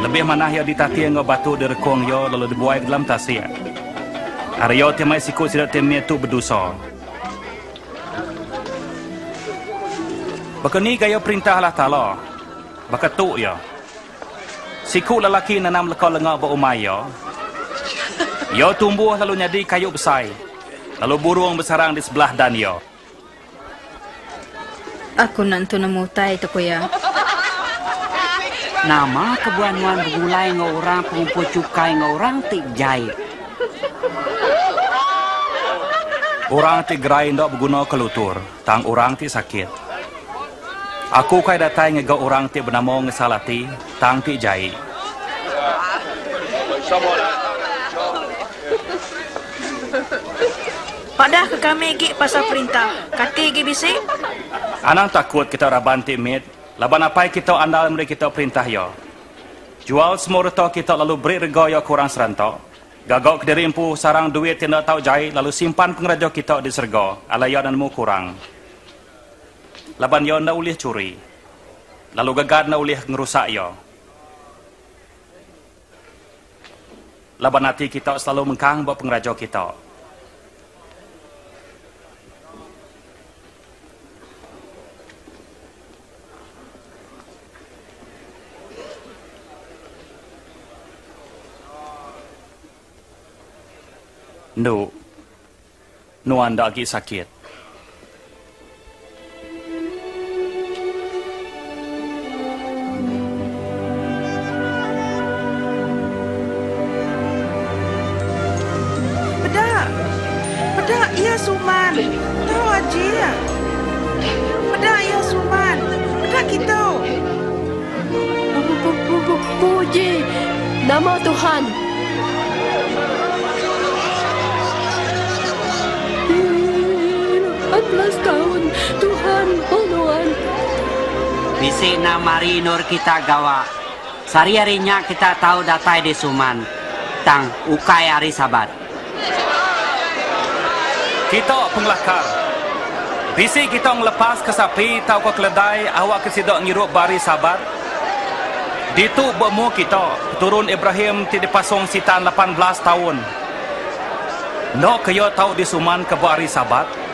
Lebih mana ya ditati ngau batu direkong yo lalu dibuai dalam tasik. Aryo temai sikut sidak temai tu berdosa. Baka ni gaya perintah Allah Ta'ala. Baka tu ya. Sikut lelaki nanam lekau lengak berumai ya. Yo tumbuh lalu jadi kayu besar. Lalu burung bersarang di sebelah dan yo. Aku nanti nemu tai tu ya. Nama kebuanuan bergulai ngau orang pengumpul cukai ngau orang tik jai. Orang tik gerai ndak berguna kelutur, tang orang tik sakit. Aku kai datai ngegak orang tik bernama ngesalati, tang tik jai. Padah ke kami gig pasal perintah. Kati gig bisik. Anang takut kita raban timit. Laban apai kita andal memberi kita perintah yo. Jual semua reto kita lalu beri rega yo kurang serantok. Gagak ke diri empu sarang duit tidak tahu jai lalu simpan pengeraja kita di serga. Ala yo dan mu kurang. Laban yo ndak ulih curi. Lalu gagad ndak ulih ngerusak yo. Laban hati kita selalu mengkang buat pengeraja kita. Nduk, nuan dah lagi sakit. Pedak ia suman. Tahu aja. Pedak ia suman. Pedak kita. Puji nama Tuhan. 14 tahun Tuhan Tuhan. Bisik na mari nur kita gawa. Sari-harinya kita tahu datai di Suman. Tang ukai hari Sabat. Kita pengelakar. Bisik kita ngelepas ke sapi tahu ke keledai awak kesidok ngirup bari Sabat. Ditu bermu kita turun Ibrahim ti dipasong sitan 18 tahun. Nok kaya tahu di Suman ke bari Sabat.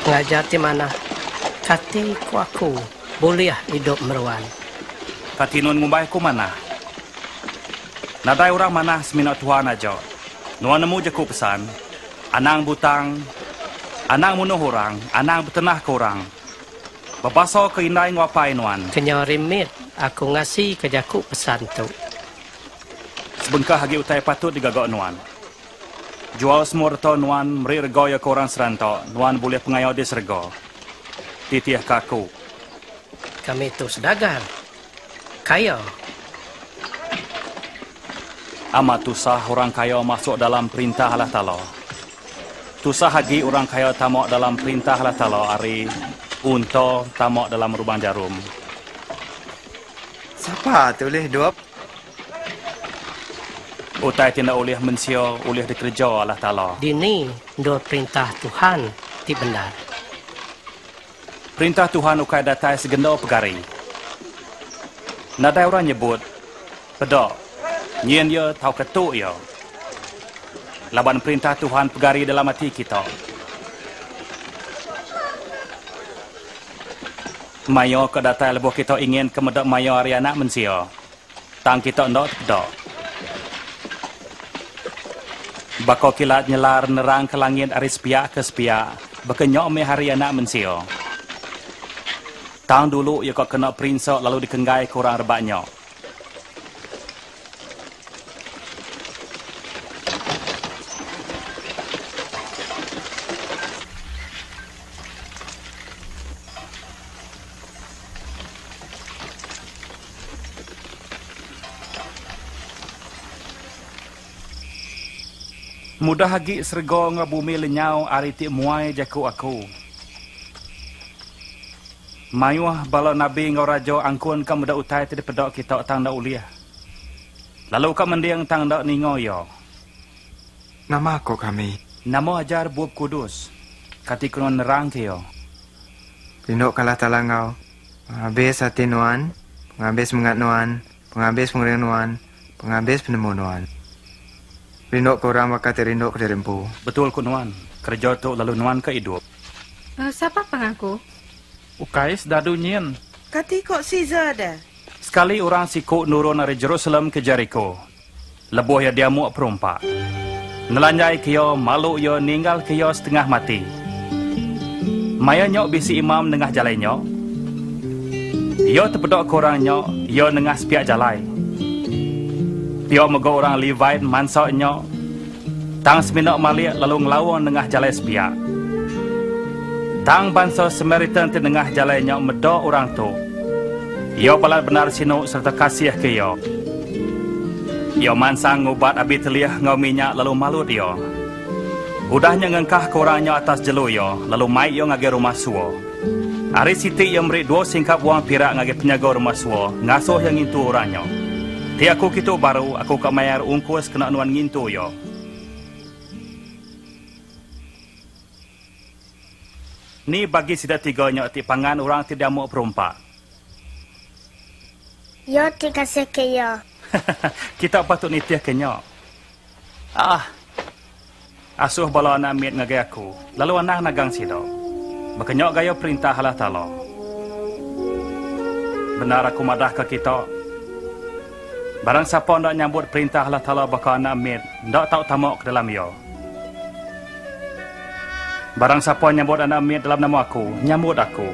Ngajar di mana? Kati ku aku boleh hidup meruan. Kati nun ngumbai ku mana? Nadai orang mana seminat Tuhan aja. Nuan nemu je ku pesan. Anang butang, anang munuh orang, anang betenah ke orang. Bapaso ke indai ngapai nuan. Kenya remit aku ngasih kejaku pesan tu. Sebengkah hagi utai patut digagak nuan. Jual semua reto nuan meri rego ya ke orang serantok. Nuan boleh pengayau di sergo. Titiah kaku. Kami tu sedagar. Kaya. Amat tusah orang kaya masuk dalam perintah Allah Ta'ala. Tusah hagi orang kaya tamak dalam perintah Allah Ta'ala ari unta tamak dalam lubang jarum. Siapa tu boleh hidup? Utai tidak boleh mensio, boleh dikerja Allah Ta'ala. Dini, dua perintah Tuhan ti benar. Perintah Tuhan ukai datai segendau pegari. Nadai orang nyebut, pedok, nyen ya tau ketuk ya. Laban perintah Tuhan pegari dalam hati kita. Mayo ke datai lebuh kita ingin kemedak mayo hari anak mensio. Tang kita ndak pedok. Bako kilat nyelar nerang ke langit ari sepiak ke sepiak. Bekenyok me hari anak mensio. Tahun dulu ia kok kena perinsok lalu dikenggai kurang rebaknya. Mudah hagi sergo nga bumi lenyau ari ti muai jaku aku. Mayuah bala nabi ngau rajo angkun kam muda utai ti pedok kita tang da uliah. Lalu kam mendiang tang da ningo yo. Nama aku kami. Nama ajar buab kudus. Kati kunon nerang kiyo. Rindok kalah talangau. Penghabis hati nuan, penghabis mengat nuan, penghabis pengering nuan, penghabis penemu nuan. Rindok korang bakat rindok ke rempu. Betul ku nuan. Kerja tu lalu nuan ke hidup. Siapa pengaku? Ukais dadu nyen. Kati kok Caesar dah. Sekali orang siku nurun dari Jerusalem ke Jericho. Lebuh ya dia muak perumpak. Nelanjai kiyo malu yo ninggal kiyo setengah mati. Maya nyok bisi imam nengah jalai nyok. Yo terpedok korang nyok, yo nengah sepiak jalai. Pio mego orang Levite mansok nyok. Tang seminok malik lalu ngelawang nengah jalai sepiak. Tang bangsa Samaritan di tengah jalan nyok medok orang tu. Yo balad benar sinuk serta kasih ke yo. Yo mansang ngubat abi teliah ngau minyak lalu malut yo. Udahnya ngengkah ke orangnya atas jelu yo, lalu mai yo ngage rumah suo. Hari siti yo meri 2 singkap wang pirak ngage penjaga rumah suo, ngasuh yang ngintu orangnya. Ti aku kitu baru, aku kak mayar ungkus kena nuan ngintu yo. Ni bagi sida tiganya ti pangan orang tidak mau perumpak. Yo dikasih ke yo. Kita patut nitiah kenyok. Asuh bala anak miet ngagai aku. Lalu anak nagang sidok. Berkenyok gaya perintah Allah Ta'ala. Benar aku madah ke kita. Barang siapa nak nyambut perintah Allah Ta'ala bakal anak miet, ndak tahu tamak ke dalam yo. Barang siapa nyambut anak miet dalam nama aku, nyambut aku.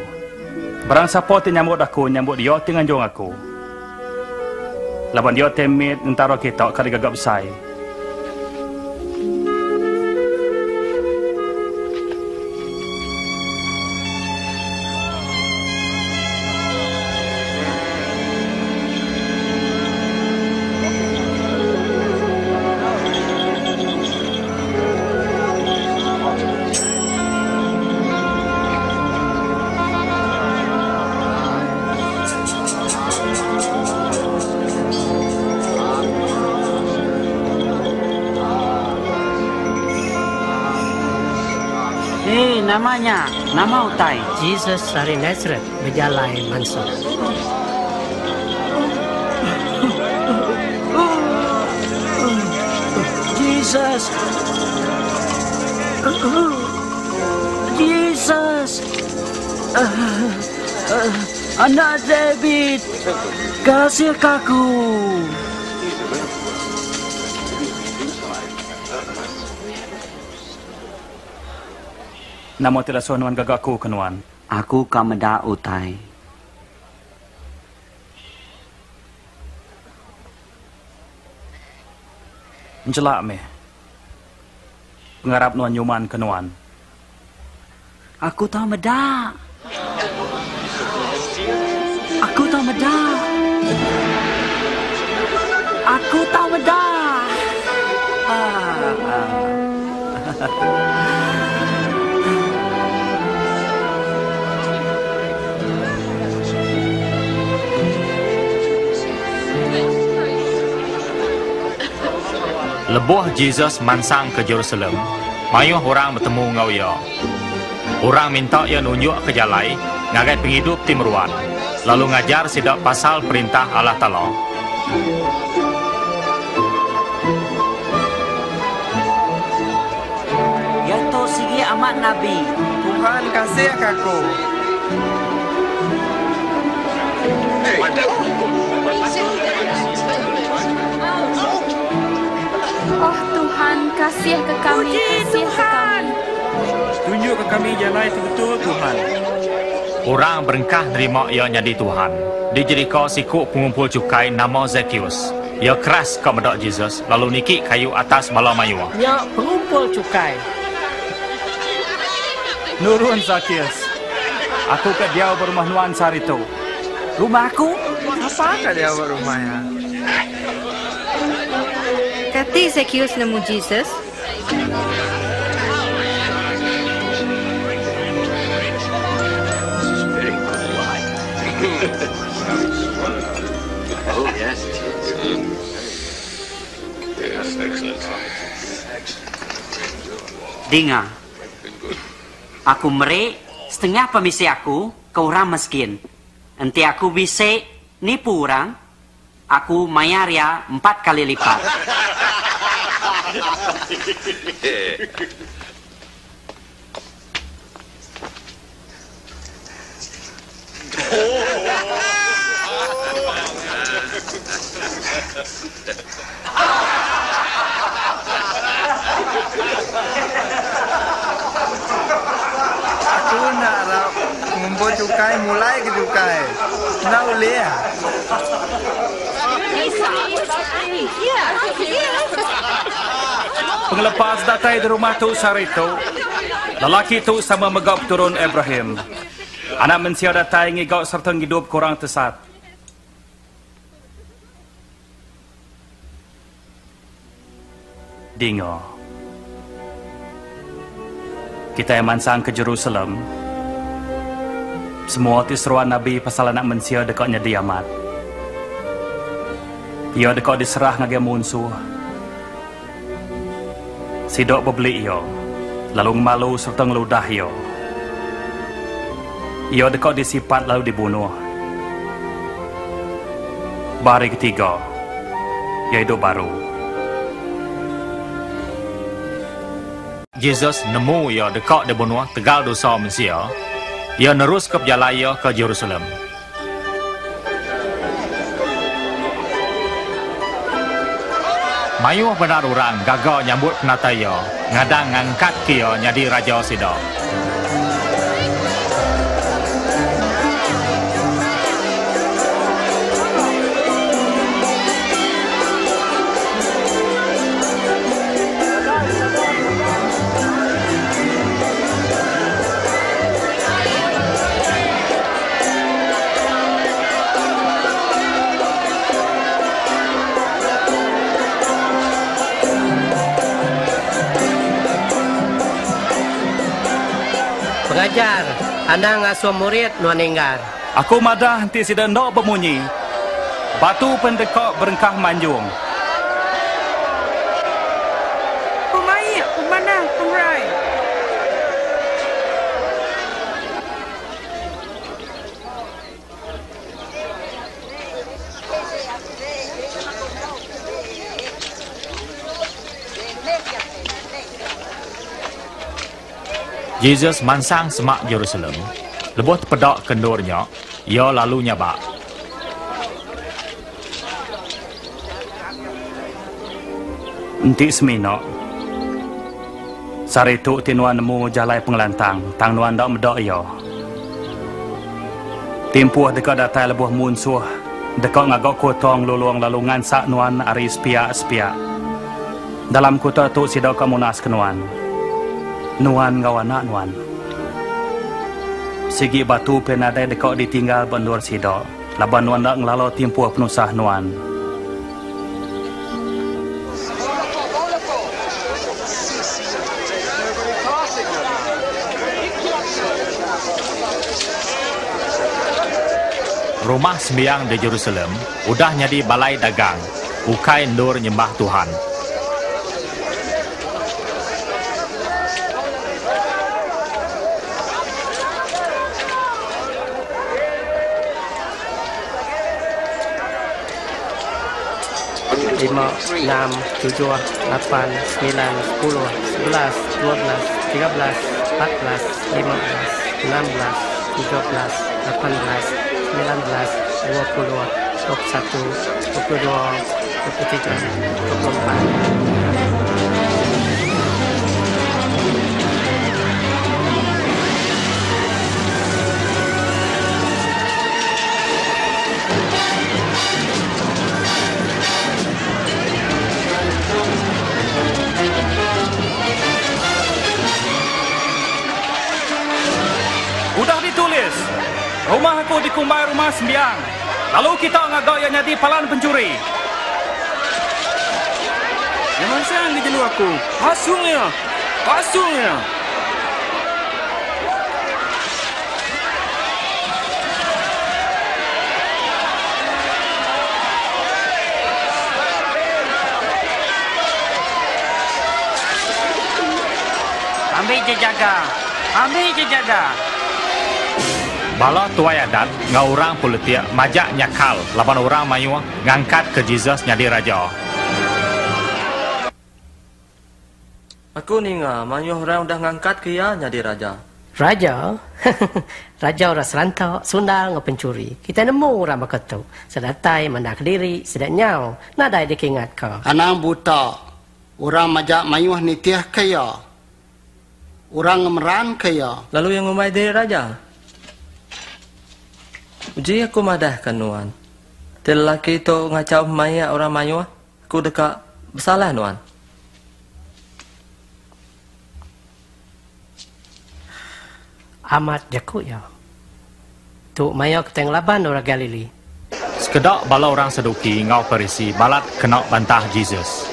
Barang siapa ti nyambut aku, nyambut dia ti nganjung aku. Laban dia temit antara kita kali gagap besar. Namanya, nama utai. Jesus dari Nazareth berjalan manso. Jesus. Jesus. Anak David, kasih aku. Namo tidak suan nuan gagaku kenuan. Aku kameda utai. Jelak me. Pengarap nuan nyuman kenuan. Aku tahu meda. Aku tahu meda. Aku tahu meda. Lebuh Jesus mansang ke Jerusalem, mayuh orang bertemu ngau ia. Orang minta ia nunjuk ke jalai, ngagai penghidup timruan, lalu ngajar sidak pasal perintah Allah Ta'ala. Yaitu sigi amat Nabi. Tuhan kasih aku. Oh Tuhan, kasih ke kami, kasih ke kami. Tunjuk ke kami jalan itu betul Tuhan. Orang berengkah nerima ia jadi Tuhan. Di Jericho sikuk pengumpul cukai nama Zacchaeus. Ia keras kau medak Jesus, lalu nikik kayu atas bala mayua. Ya, pengumpul cukai. Nurun Zacchaeus. Aku ke dia berumah nuan sehari itu. Rumah aku? Apa ke dia berumahnya? Kati Zacchaeus nemu Jesus. Oh yes. Yes, excellent. Dengar. Aku merik setengah pemisi aku ke orang miskin. Nanti aku bisa nipu orang. Aku mayar ya 4 kali lipat. Aku nak ngumpul cukai, mulai ke cukai. Nak boleh ya? Penglepas datai di rumah tu sehari itu, lelaki tu sama megap turun Ibrahim. Anak manusia datai ngigau serta hidup kurang tesat. Dingo. Kita yang mansang ke Jerusalem. Semua seruan Nabi pasal anak manusia dekatnya diamat. Ia dekat diserah ngagai musuh. Sidok berbeli ia, lalu malu serta ngeludah ia. Ia dekat disipat lalu dibunuh. Hari ketiga, ia hidup baru. Yesus nemu ia dekat di benua tegal dosa manusia. Ia nerus ke perjalanan ia ke Jerusalem. Mayuh benar orang gagal nyambut penata ia, ngadang ngangkat kia jadi raja Sidon. Pengajar, anda ngasuh murid nuan enggar. Aku madah nanti si dendok bemunyi. Batu pendekak berengkah manjung. Pemai, pemana, pemrai. Yesus mansang semak Jerusalem. Lebuh terpedak kendurnya, ia lalu nyabak. Nanti seminok. Sari tu tinuan nemu jalai pengelantang, tang nuan dak medok ia. Tempuh dekat datai lebuh munsuh, dekat ngagok kotong luluang lalu ngansak nuan ari sepiak-sepiak. Dalam kota tu sidak kamunas kenuan. Nuan ngawana nuan. Segi batu penadai dekat ditinggal bandur sidak. Laban nuan dak ngelalo tempuh penusah nuan. Rumah sembiang di Jerusalem udah jadi balai dagang, bukai nur nyembah Tuhan. Lima, 6, 7, 8, 9, 10, 11, 12, 13, 14, 15, 16, 17, 18, 19, 20, 21, 22, 23, 24. Udah ditulis. Rumah aku dikumbai rumah sembiang. Lalu kita ngagak yang jadi palan pencuri. Yang mana yang dijelu aku? Pasungnya. Pasungnya. Ambil je jaga. Ambil je jaga. Bala tuai adat, ngau orang politik majak nyakal, laban orang mayu ngangkat ke Jesus jadi raja. Aku ni ngah, mayu orang dah ngangkat ke ia jadi raja. Raja? Raja orang serantau, sundal ngau pencuri. Kita nemu orang berketuk. Sedatai mendak diri, sedat nyau. Nadai dikingat kau. Anang buta, orang majak mayuh nitiah kaya. Orang ngemeran kaya. Lalu yang ngumai diri raja? Uji aku madahkan nuan. Lelaki itu ngacau maya orang mayu, aku dekat bersalah nuan. Amat jaku ya. Tu maya keteng laban orang Galili. Sekedak bala orang Saduki ngau Farisi balat kena bantah Jesus.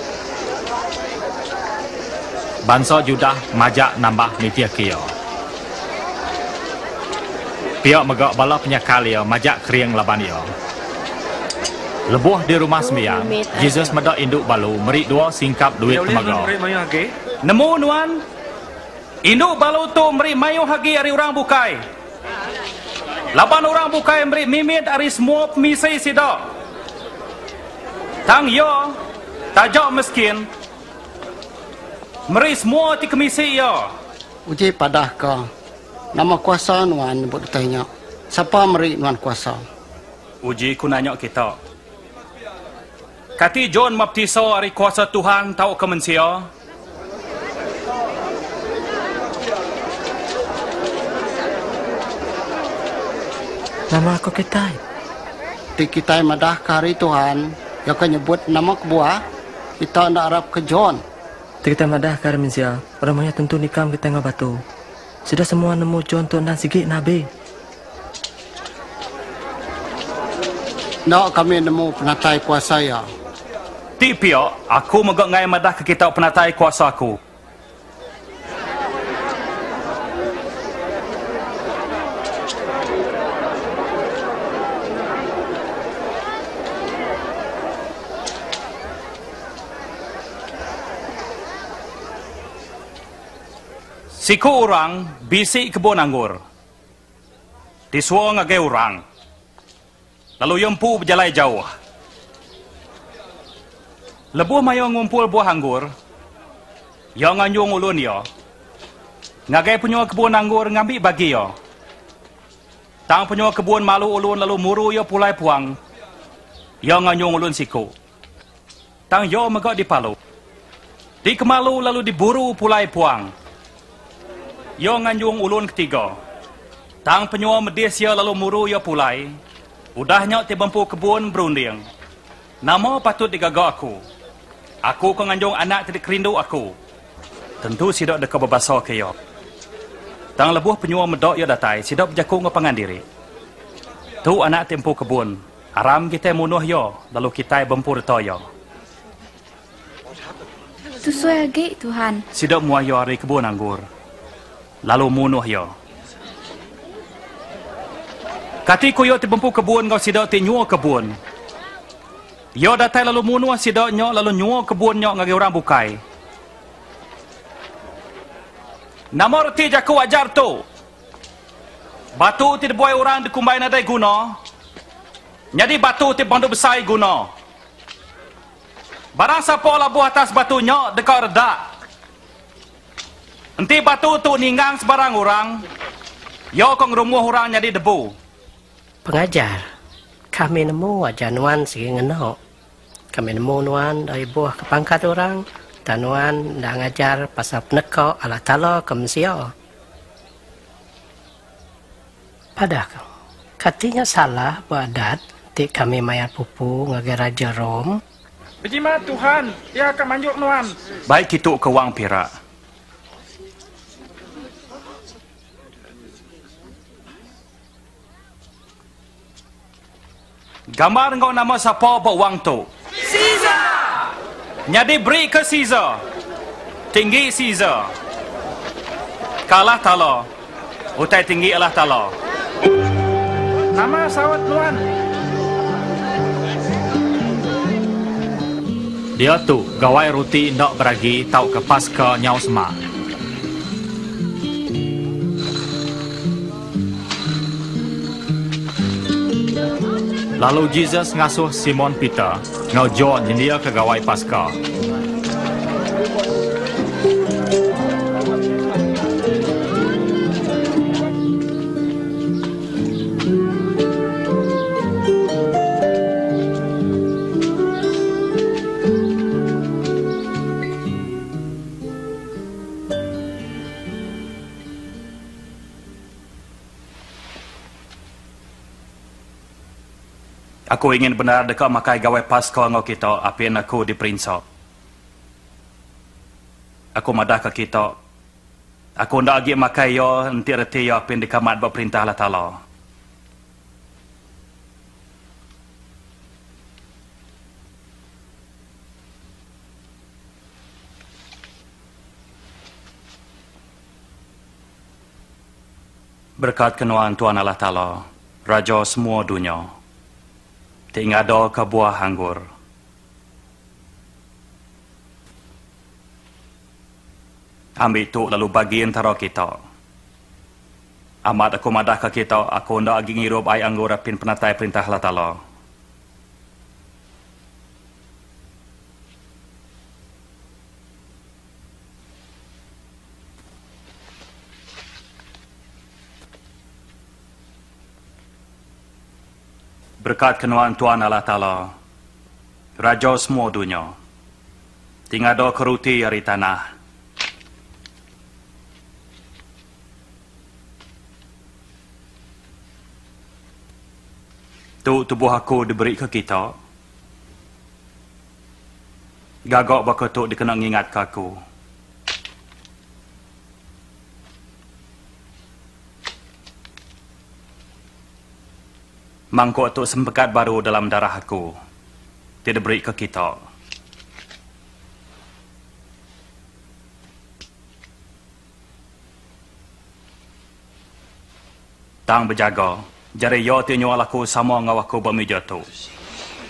Bangsa Judah majak nambah nitiah kia. Pihak megak bala penyakal ia majak kering laban ia. Lebuh di rumah sembiang, Jesus medak induk balu meri dua singkap duit temagau. Nemu nuan. Induk balu tu meri mayu hagi ari orang bukai. Laban orang bukai meri mimit ari semua pemisai sidak. Tang yo, tajak miskin. Meri semua ti kemisi yo. Uji padah ka. Nama kuasa nuan buat tanya. Siapa meri nuan kuasa? Uji ku nanya kita. Kati John Baptiso ari kuasa Tuhan tahu ke manusia? Nama aku Kitai. Di Kitai madah kari Tuhan. Ya kan nyebut nama kebuah. Kita nak harap ke John. Kita madah kari manusia. Orangnya tentu nikam kita ngah batu. Sudah semua nemu John tu dan sigit Nabi. Nak kami nemu penatai kuasa ya. Tipio, aku megak ngai madah ke kita penatai kuasa aku. Siku orang bisik kebun anggur. Disua ngagai orang. Lalu yempu berjalan jauh. Lebuh mayo ngumpul buah anggur. Yang nganyung ulun yo. Ngagai punya kebun anggur ngambil bagi yo. Tang punya kebun malu ulun lalu muru yo pulai puang. Yang nganyung ulun siku. Tang yo megak dipalu. Di kemalu lalu diburu pulai puang. Yo nganjung ulun ketiga. Tang penyua medis ya lalu muru ya pulai. Udahnya ti bempu kebun berunding. Nama patut digagak aku. Aku ko nganjung anak tidak kerindu aku. Tentu sidak deka berbasa ke yo. Tang lebuh penyua medok ya datai, sidak berjaku ngapangan diri. Tu anak tempu kebun. Aram kita munuh yo, lalu kita bempu reto yo. Tu suai lagi Tuhan. Sidak muah yo hari kebun anggur. Lalu munuh yo. Kati ko yo ti bempu kebun kau sidak ti nyua kebun. Yo datai lalu munuh sidak nyok lalu nyua kebun nyok ngagi orang bukai. Namor ti jaku ajar tu. Batu ti dibuai orang dikumbai nadai guna. Jadi batu ti bandu besar guna. Barang siapa labuh atas batu nyok dekat redak. Enti batu tu ninggang sebarang orang. Yo kong rumuh orang jadi debu. Pengajar, kami nemu ajar nuan segi ngenok. Kami nemu nuan dari buah kepangkat orang. Dan nuan dah ngajar pasal penekak Allah Ta'ala ke manusia. Padahal, katanya salah badat ti kami mayat pupu ngagai Raja Rom. Bejima Tuhan, ia akan manjuk nuan. Baik itu ke wang pirak. Gambar engkau nama siapa buat wang tu? Caesar! Jadi beri ke Caesar. Tinggi Caesar. Kalah Ta'ala. Utai tinggi Allah Ta'ala. Nama sawat nuan. Dia tu gawai roti nak beragi tau ke Paskah nyau semak. Lalu Jesus ngasuh Simon Peter, ngau John yang dia ke gawai Paskah. Aku ingin benar dekat makai gawai Paskah ngau kita, apa yang aku diperinsap. Aku madah ke kita. Aku ndak lagi makai yo enti reti yo apa yang dikamat buat perintah Allah Ta'ala. Berkat kenuan Tuhan Allah Ta'ala, Raja semua dunia. Tinggal ada ke buah anggur. Ambil itu lalu bagi antara kita. Amat aku madah ke kita, aku hendak lagi ngirup air anggur apin penatai perintah Allah Ta'ala. Berkat kenuan Tuhan Allah Ta'ala, Raja semua dunia, tinggal do keruti dari tanah. Tu tubuh aku diberi ke kita. Gagak bakal tu dikena ngingat ke aku. Mangkuk tu sempekat baru dalam darah aku. Tidak beri ke kita. Tang berjaga. Jari yo tinyo aku sama ngau aku bermeja tu.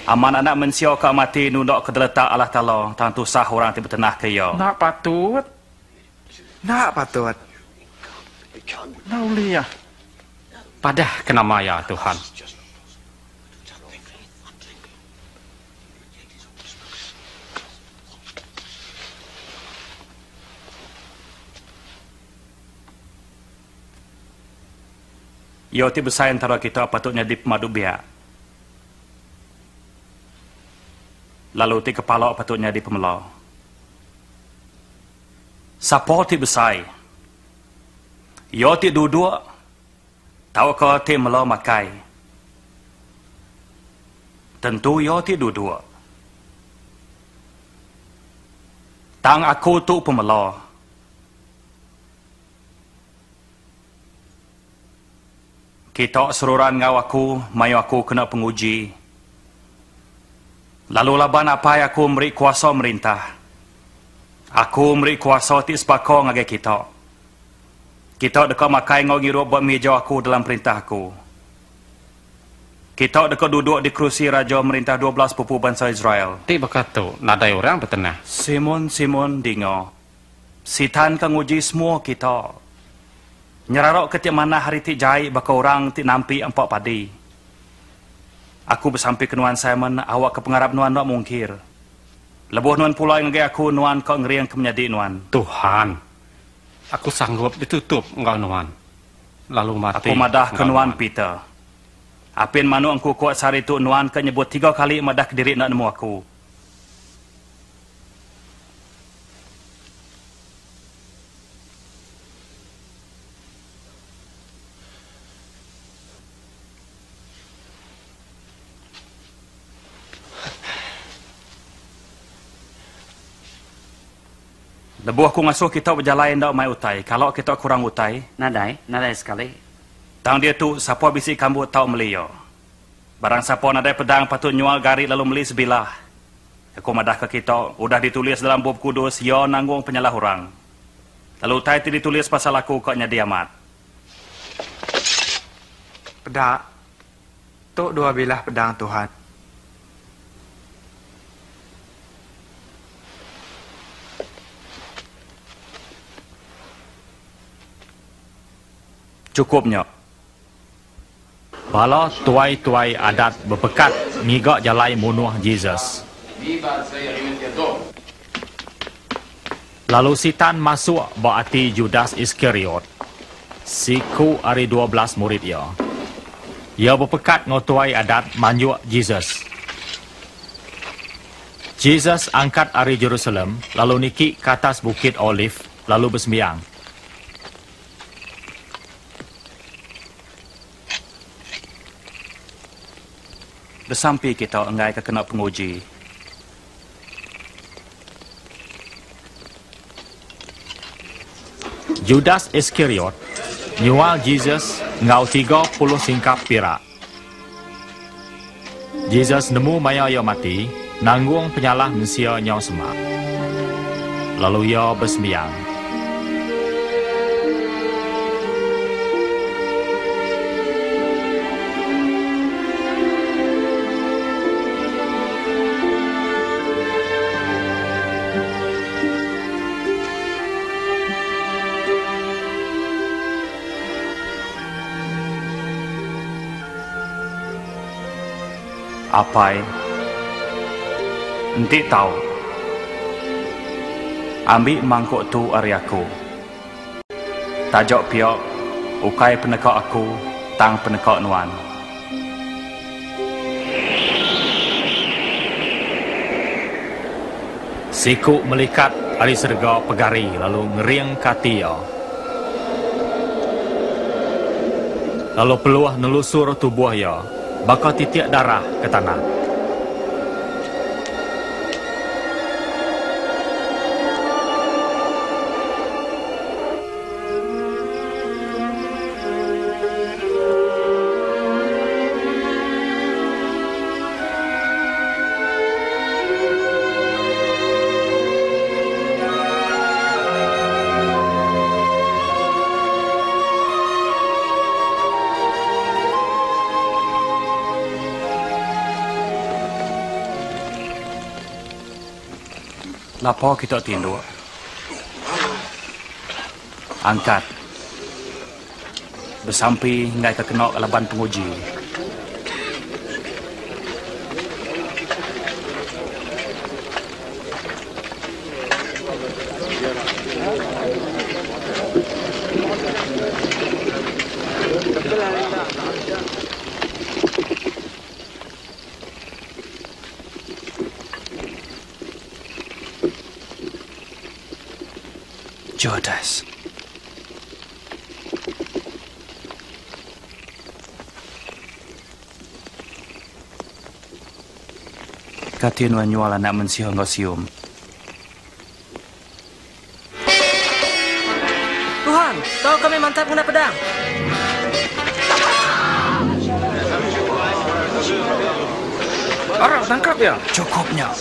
Aman anak mensia ke mati nundok ke deletak Allah Ta'ala. Tang tu sah orang tiba tenah ke yo. Nak patut. Nak patut. Naulia. Padah kena maya Tuhan. Yo ti besar antara kita patutnya di pemadu biak. Lalu ti kepala patutnya di pemela. Siapa ti besar? Yo ti duduk. Tahu kau ti mela makai. Tentu yo ti duduk. Tang aku tu pemela. Kita seruran ngau aku, mayu aku kena penguji. Lalu laban apa yang aku beri kuasa merintah. Aku beri kuasa ti sebako ngagai kita. Kita dekat makai ngau ngirup buat meja aku dalam perintah aku. Kita dekat duduk di kerusi raja merintah 12 pupu bangsa Israel. Ti berkata, nadai orang bertenah. Simon dengar. Sitan kan uji semua kita. Nyerarok ketiak mana hari ti jai baka orang ti nampi empat padi. Aku bersampai ke nuan Simon, awak ke pengarap nuan nak mungkir. Lebuh nuan pula yang aku nuan kau ngeriang ke menjadi nuan. Tuhan, aku sanggup ditutup engkau nuan. Lalu mati. Aku madah ke nuan Peter. Apin manu angku kuat sehari tu nuan ke nyebut 3 kali madah ke diri nak nemu aku. Lebuh aku ngasuh kita berjalan dak mai utai. Kalau kita kurang utai, nadai sekali. Tang dia tu siapa bisi kambut tau melio. Barang siapa nadai pedang patut nyual garik lalu meli sebilah. Aku madah ke kita, udah ditulis dalam bab kudus, yo nanggung penyalah orang. Lalu utai ti ditulis pasal aku kok nyadi amat. Pedak. Tok 2 bilah pedang Tuhan. Cukupnya. Bala tuai-tuai adat berpekat ngigak jalai munuh Jesus. Lalu sitan masuk berarti Judas Iskariot. Siku ari 12 murid ia. Ia berpekat ngotuai adat manjuk Jesus. Jesus angkat ari Jerusalem lalu niki ke atas bukit Olive lalu bersembiang. Bersampai kita engai kena penguji. Judas Iskariot nyual Jesus ngau 30 singkap perak. Jesus nemu maya ia mati, nanggung penyalah mensia nyau semak. Lalu ia bersembiang. Apai, entik tahu. Ambil mangkuk tu ari aku. Tajak piok, ukai penekak aku, tang penekak nuan. Siku melikat ari serga pegari lalu ngeriang katia. Lalu peluah nelusur tubuh ya, bakal titik darah ke tanah. Lapa kita tinduk. Angkat. Bersampi hingga ke kenok laban penguji. Judas. Katin wanyual anak mensiho ngosium. Tuhan, kau kami mantap kena pedang. Orang tangkap ya? Cukupnya.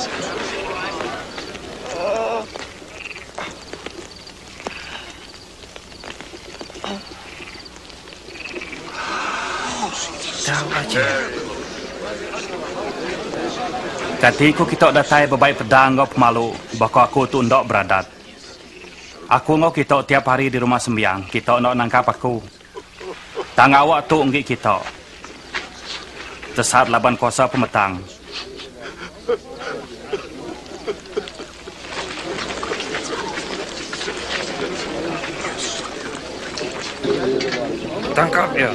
Tahu aja. Ketika kita datai bebaik pedang ngau pemalu, bakal aku tu ndok beradat. Aku ngau kita tiap hari di rumah sembiang, kita ndok nangkap aku. Tang awak tu unggik kita. Tesat laban kuasa pemetang. Tangkap ya.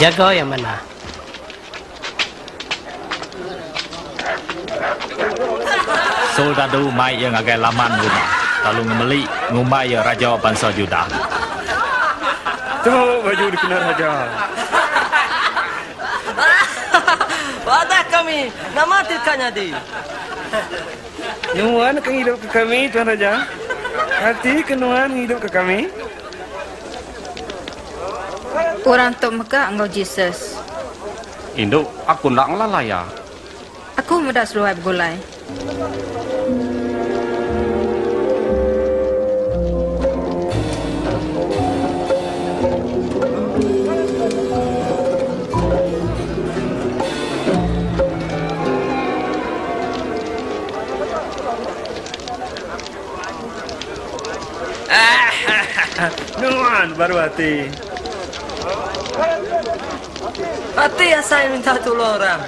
Jaga yang mana? Soldadu mai yang agak laman rumah, lalu ngemeli ngumai ya raja bangsa Juda. Tuh baju dikena raja. Wadah kami, nama tilkanya di. Nuan akan hidup ke kami, Tuan Raja. Hati kenuan hidup ke kami. Orang tok Mekah engkau Jesus. Induk, aku nak ngelalai ya. Aku mudah seluai bergulai. Nuan baru hati. Hati ya saya minta tolong orang.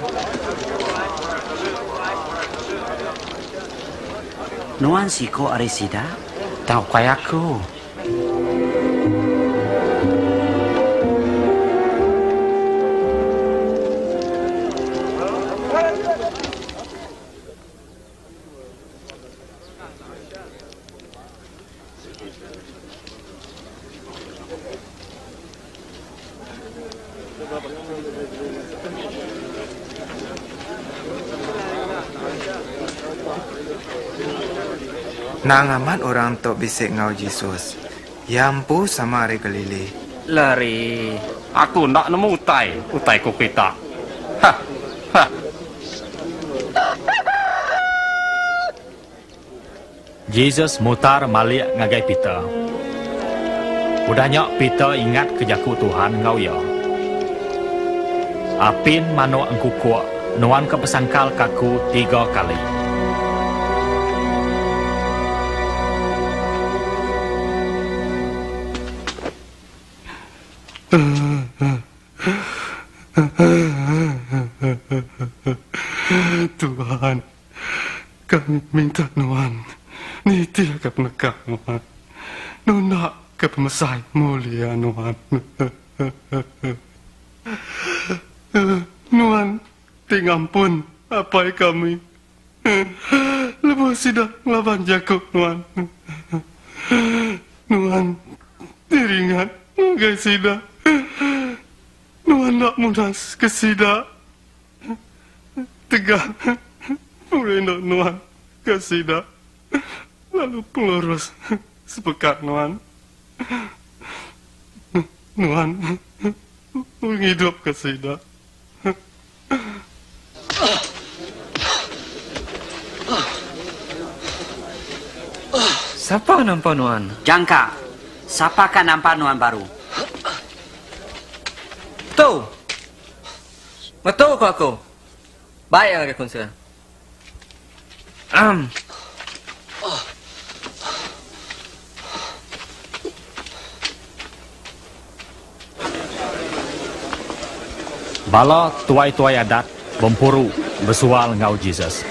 Nuan siko arisida, tahu kayaku. Nang amat orang tok bisik ngau Yesus. Yampu sama hari kelili. Lari. Aku nak nemu utai. Utai ku kita. Hah. Hah. Jesus mutar malik ngagai Peter. Udahnya Peter ingat kejaku Tuhan ngau ya. Apin mano engku kuat, nuan kepesangkal kaku 3 kali. Tuhan, kami minta Nuan, niti ke penegak Nuan, nuna ke pemesai mulia Nuan. Nuan, tingampun apa kami. Lepas sidak lawan Jakob Nuan. Nuan, diringat ngagai sidak. Nuan nak mudas ke sidak. Tegang. Merindok Nuan ke sidak. Lalu pelurus sepekat Nuan. Nuan menghidup ke sidak. Siapa nampak Nuan? Jangka, siapakah nampak Nuan baru? Tahu. Betul kau aku. Baik yang aku konsel. Bala tuai-tuai adat bempuru bersual ngau Jesus.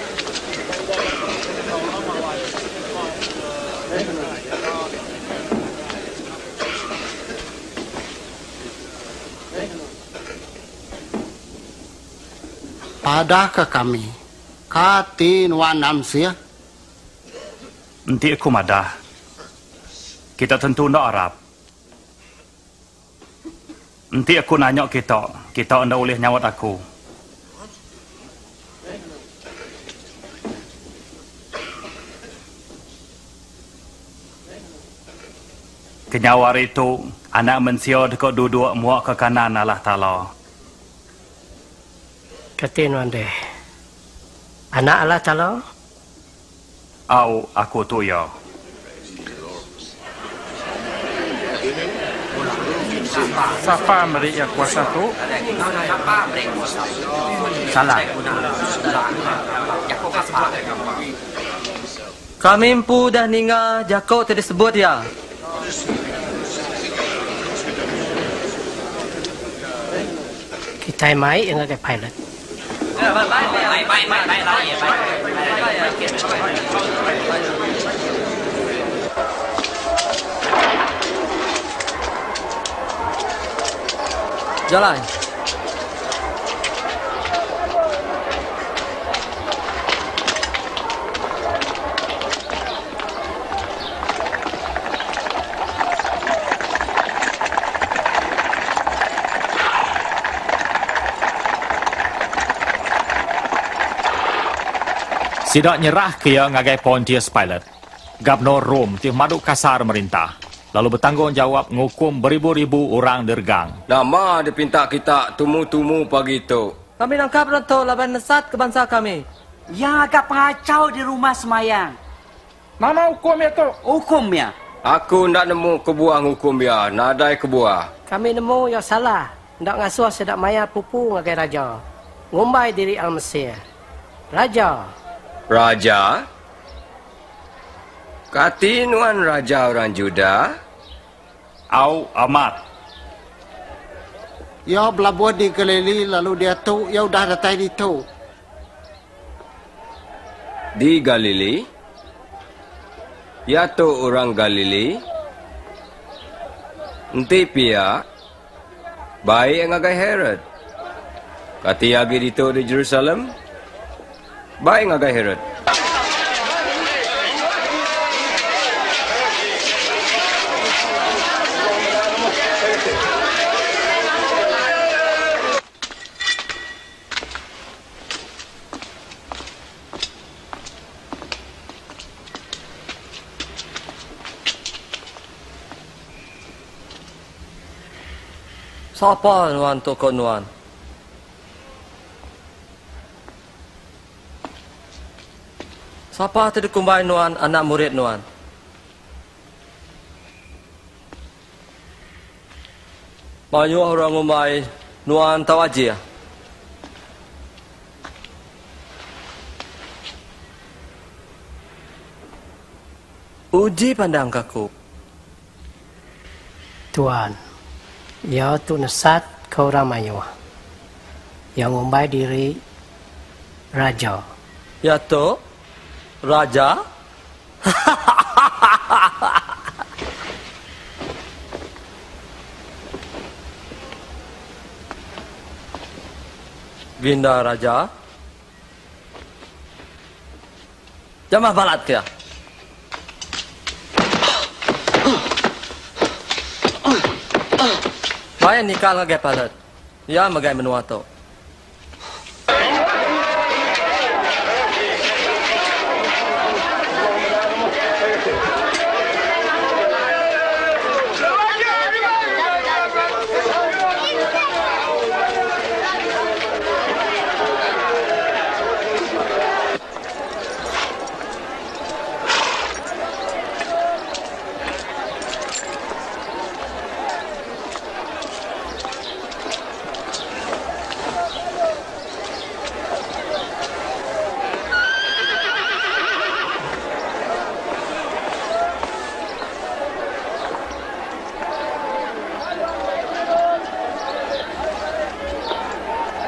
Padahkah kami kati Nuan Amsia? Nanti aku madah. Kita tentu nak Arab. Nanti aku nanya kita anda boleh nyawat aku. Kenyawar itu anak manusia dekat duduk muak ke kanan Allah Ta'ala. Kata Nuan deh. Anak Allah Ta'ala? Aku tu ya. Siapa beri yang kuasa tu? Salah. Kami empu dah ninga Jakob tadi sebut ya. Kita mai yang agak pilot. Jalan. Sidak nyerah kia ngagai Pontius Pilate. Gubernur Rom ti maduk kasar merintah. Lalu bertanggungjawab ngukum beribu-ribu orang dergang. Nama dia pinta kita tumu-tumu pagi itu. Kami nangkap rentu laban nesat ke bangsa kami. Yang agak pengacau di rumah semayang. Nama hukumnya tu? Hukumnya. Aku nak nemu kebuah hukum ya, nadai kebuah. Kami nemu yang salah. Ndak ngasuh sedak maya pupu ngagai raja. Ngumbai diri Al-Mesir. Raja. Raja? Kati Nuan Raja orang Juda? Amat. Ya belabuh di Galili lalu dia tu, ya udah datang di tu. Di Galili? Ya tu orang Galili? Nanti pia? Baik yang agak Herod. Kati lagi di tu di Jerusalem? Baik yang agak Herod. Siapa Nuan toko Nuan? Siapa tadi kumbai Nuan anak murid Nuan? Banyak orang kumbai Nuan tahu aja. Uji pandang kaku. Tuan. Ya tu nesat kau ramai yang ngumbai diri raja. Ya to, Raja. Ginda Raja. Jamah balat kya? Maya nikal ngagay palat. Ya magay menua to.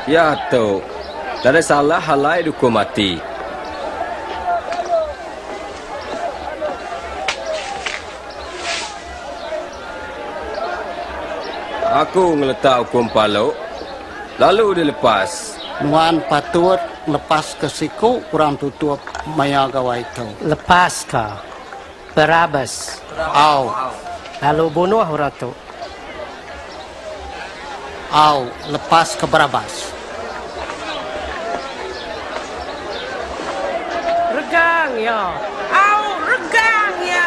Ya tu, tak ada salah halai dihukum mati. Aku ngeletak hukum paluk, lalu dilepas. Nuan patut lepas ke siku kurang tutup maya gawai itu. Lepas kah? Barabas. Au. Lalu bunuh orang tu. Au, lepas ke Barabas. Regang ya. Au, regang ya.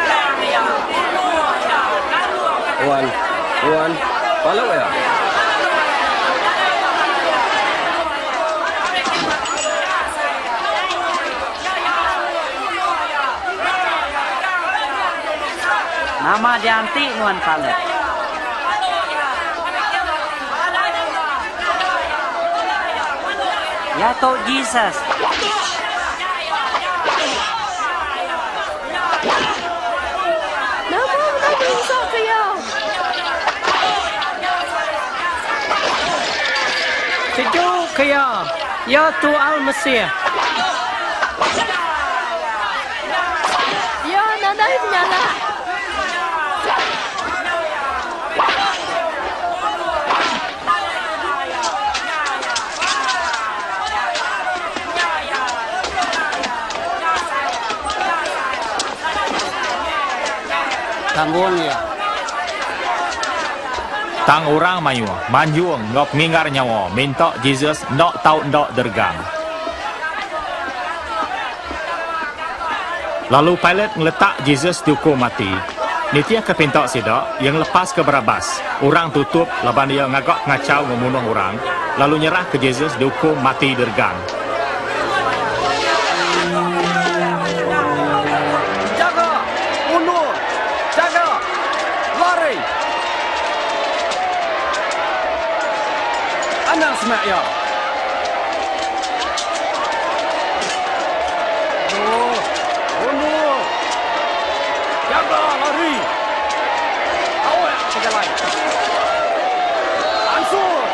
Wan, paluk ya. Nama dianti Nuan Palet. Ya to Jesus. Nama Nabi Isa kaya. Sejuk kaya. Ya tu Al-Mesih. Ya nanai menyala. Tanggung ya. Tang orang mayu, manjuang ngop ngingar nyawa, minta Jesus ndok tau ndok dergang. Lalu Pilate ngeletak Jesus dihukum mati. Nitia ke pintok sidak yang lepas ke Barabas. Orang tutup laban dia ngagak ngacau membunuh orang. Lalu nyerah ke Jesus dihukum mati dergang. Jaga! Undur! Jaga! Lari! Anak semak ya! Undur! Jaga! Lari! Awak berjalan! Ansur!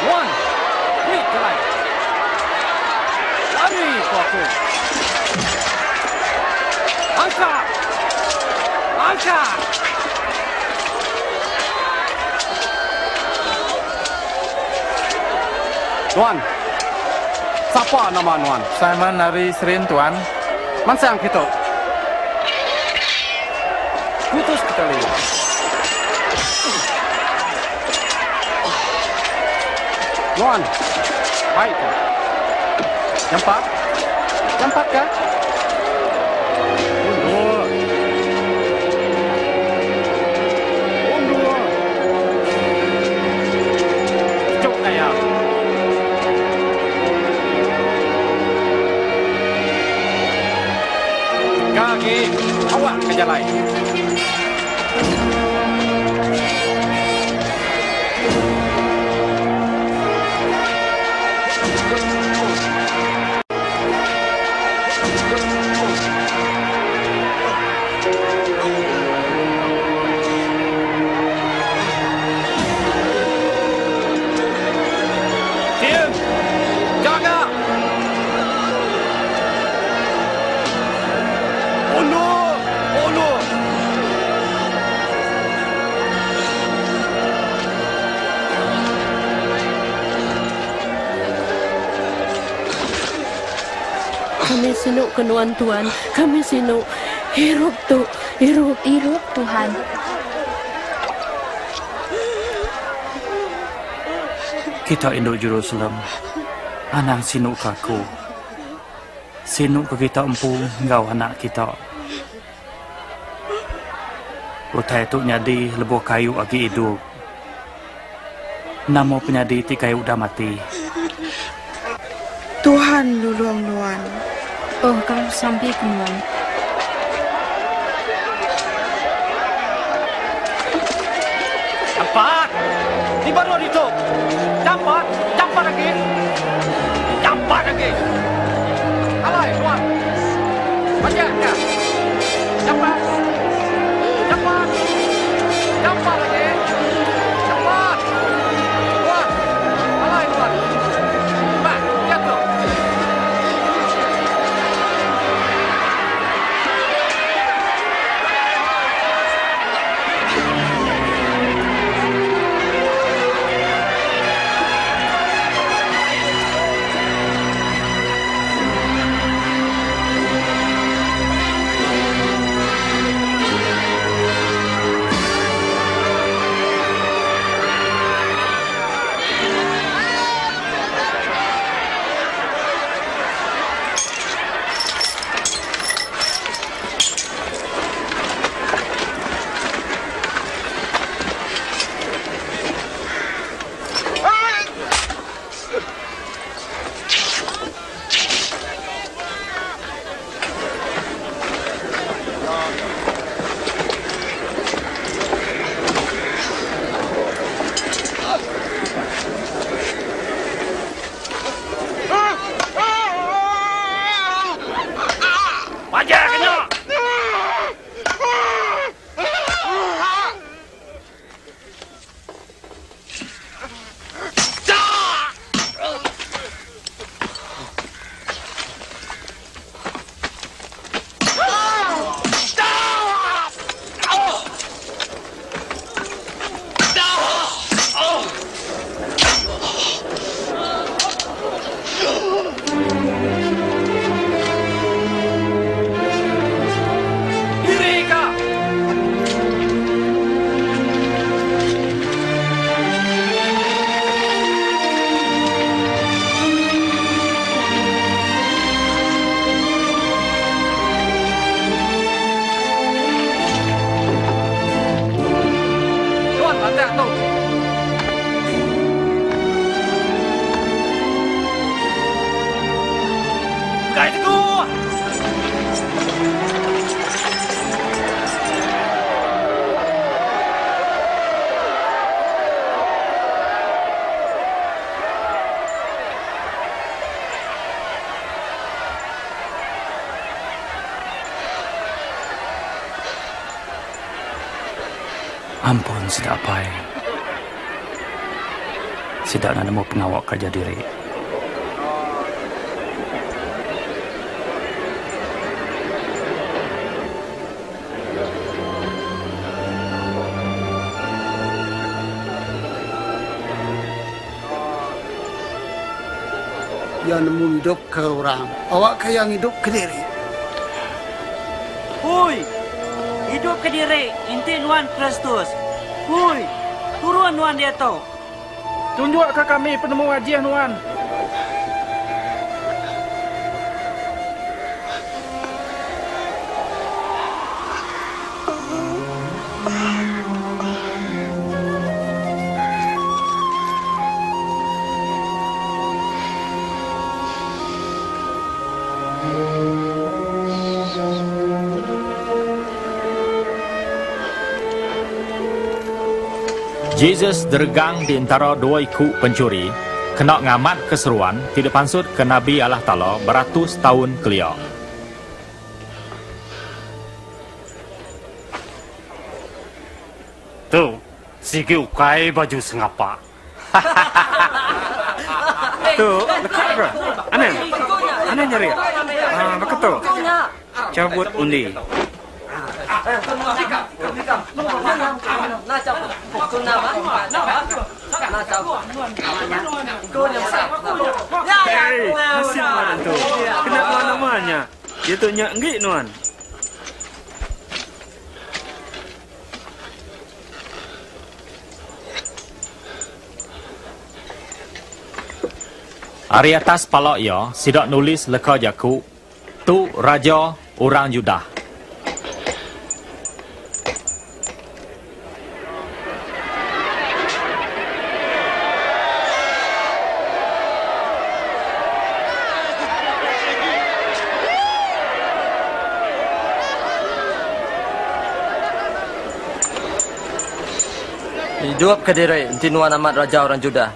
One! Wait, jalan! Lari aku. Angkat. Angkat. Tuan. Siapa nama Tuan? Simon dari Serin Tuan. Mansang kita. Putus kita lihat. Tuan. Baik. Jampak? Jampak kah? Undur. Undur. Cuk ayah. Kaki. Awak ke jalan. Kami sinuk kenuan Tuhan. Kami sinuk hirup tu, hirup Tuhan. Kita induk Jerusalem. Anang sinuk kaku. Sinuk ke kita empu ngau anak kita. Utai tu nyadi lebuh kayu agi hidup. Namo penyadi ti kayu dah mati. Tuhan luluang nuan. Oh, kalau sampai kenuan. Cepat! Di baru itu. Cepat, cepat lagi. Cepat lagi. Alai, tuan. Macam ya. Cepat. Cepat. Cepat lagi. Cepat. Tuan. Alai, tuan. Cepat, jatuh. Ampun, sidak pai. Sidak nak nemu pengawak kerja diri. Yang nemu hidup ke orang. Awak ke yang hidup ke diri. Hui! Hidup ke diri, inti Nuan Kristus. Hui! Turun Nuan dia tu. Tunjuk ke kami penemu wajah Nuan. Jesus dergang di antara dua ikut pencuri, kena ngamat keseruan, tidak pansut ke Nabi Allah Ta'ala beratus tahun kelia. Tu, sigi ukai baju sengapa. Tu, lekat bro. Aneh nyari ya? Lekat tu. Cabut undi. Hei, mesin mana tu? Kena mana? Nuannya, dia tu nyak nggik Nuan. Ari atas palak ya, sidak nulis leka Jakub, tu raja orang Yudah. Hidup ke diri, Nuan amat raja orang Judah.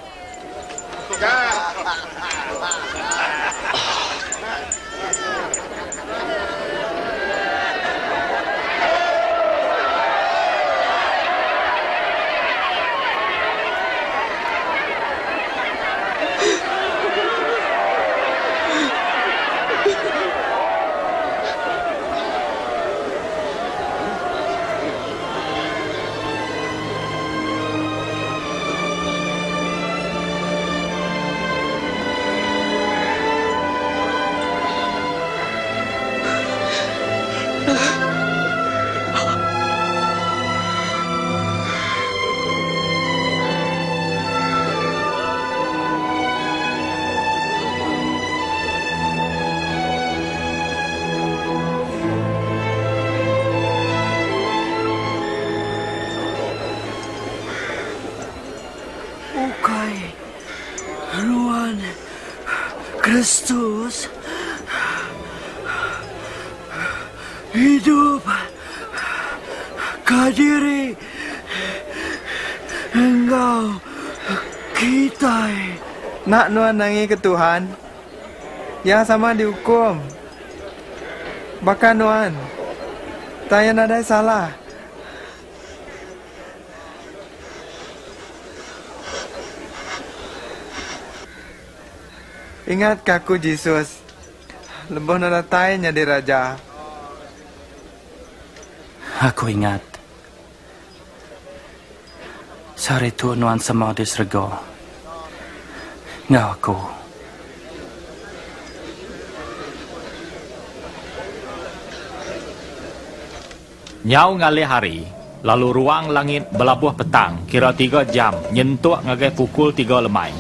Nuan Kristus hidup kadiri engkau kita. Nak Nuan nangi ke Tuhan yang sama dihukum. Bahkan Nuan tak ada salah. Ingat kaku Yesus, lebih nada tay jadi raja. Aku ingat. Sehari itu Nuan sama di Sergo. Ngau aku. Nyau ngalih hari, lalu ruang langit belabuh petang, kira 3 jam, nyentuh ngagai pukul 3 lemai.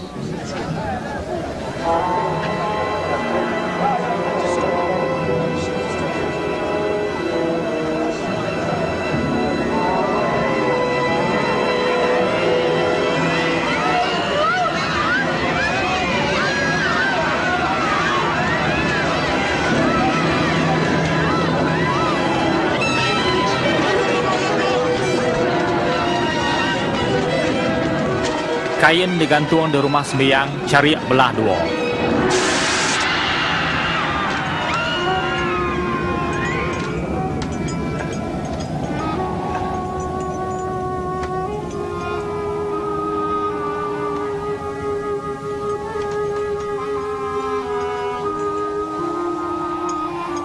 Kain digantung di rumah sembiang, cari belah 2.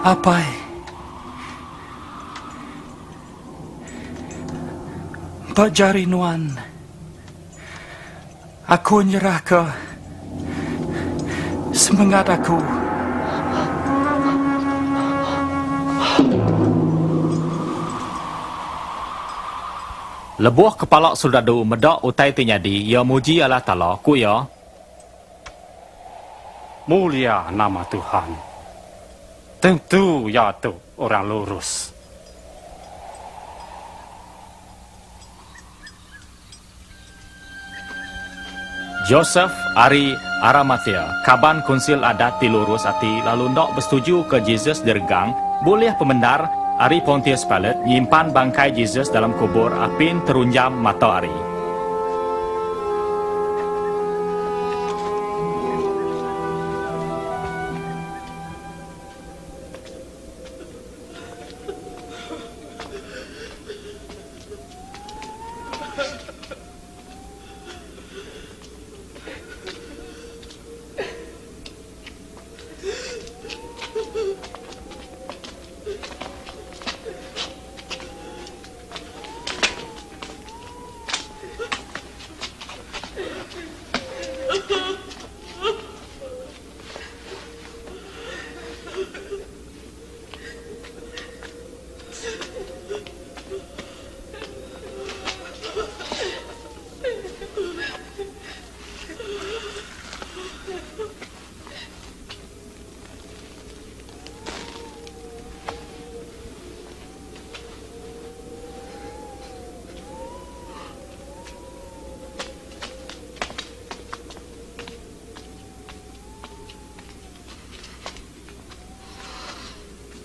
Apa? Pak jari Nuan. Aku nyerah ke semangat aku. Lebuh kepala soldadu medak utai tinyadi, ia muji Allah Ta'ala, ku ya. Mulia nama Tuhan. Tentu ya tu orang lurus. Joseph Ari Arimatea, kaban konsil adat di lurus ati lalu ndak bersetuju ke Yesus dirgang, boleh pemendar Ari Pontius Pilate nyimpan bangkai Yesus dalam kubur apin terunjam mata Ari.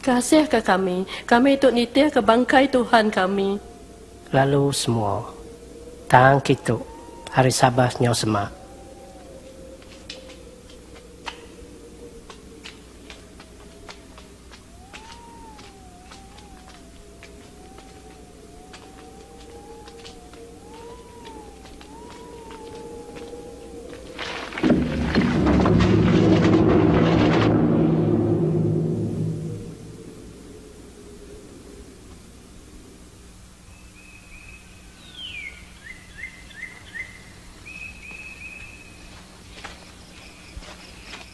Kasih ke kami itu nitia ke bangkai Tuhan kami. Lalu semua, tang kita hari Sabat nyaw semak.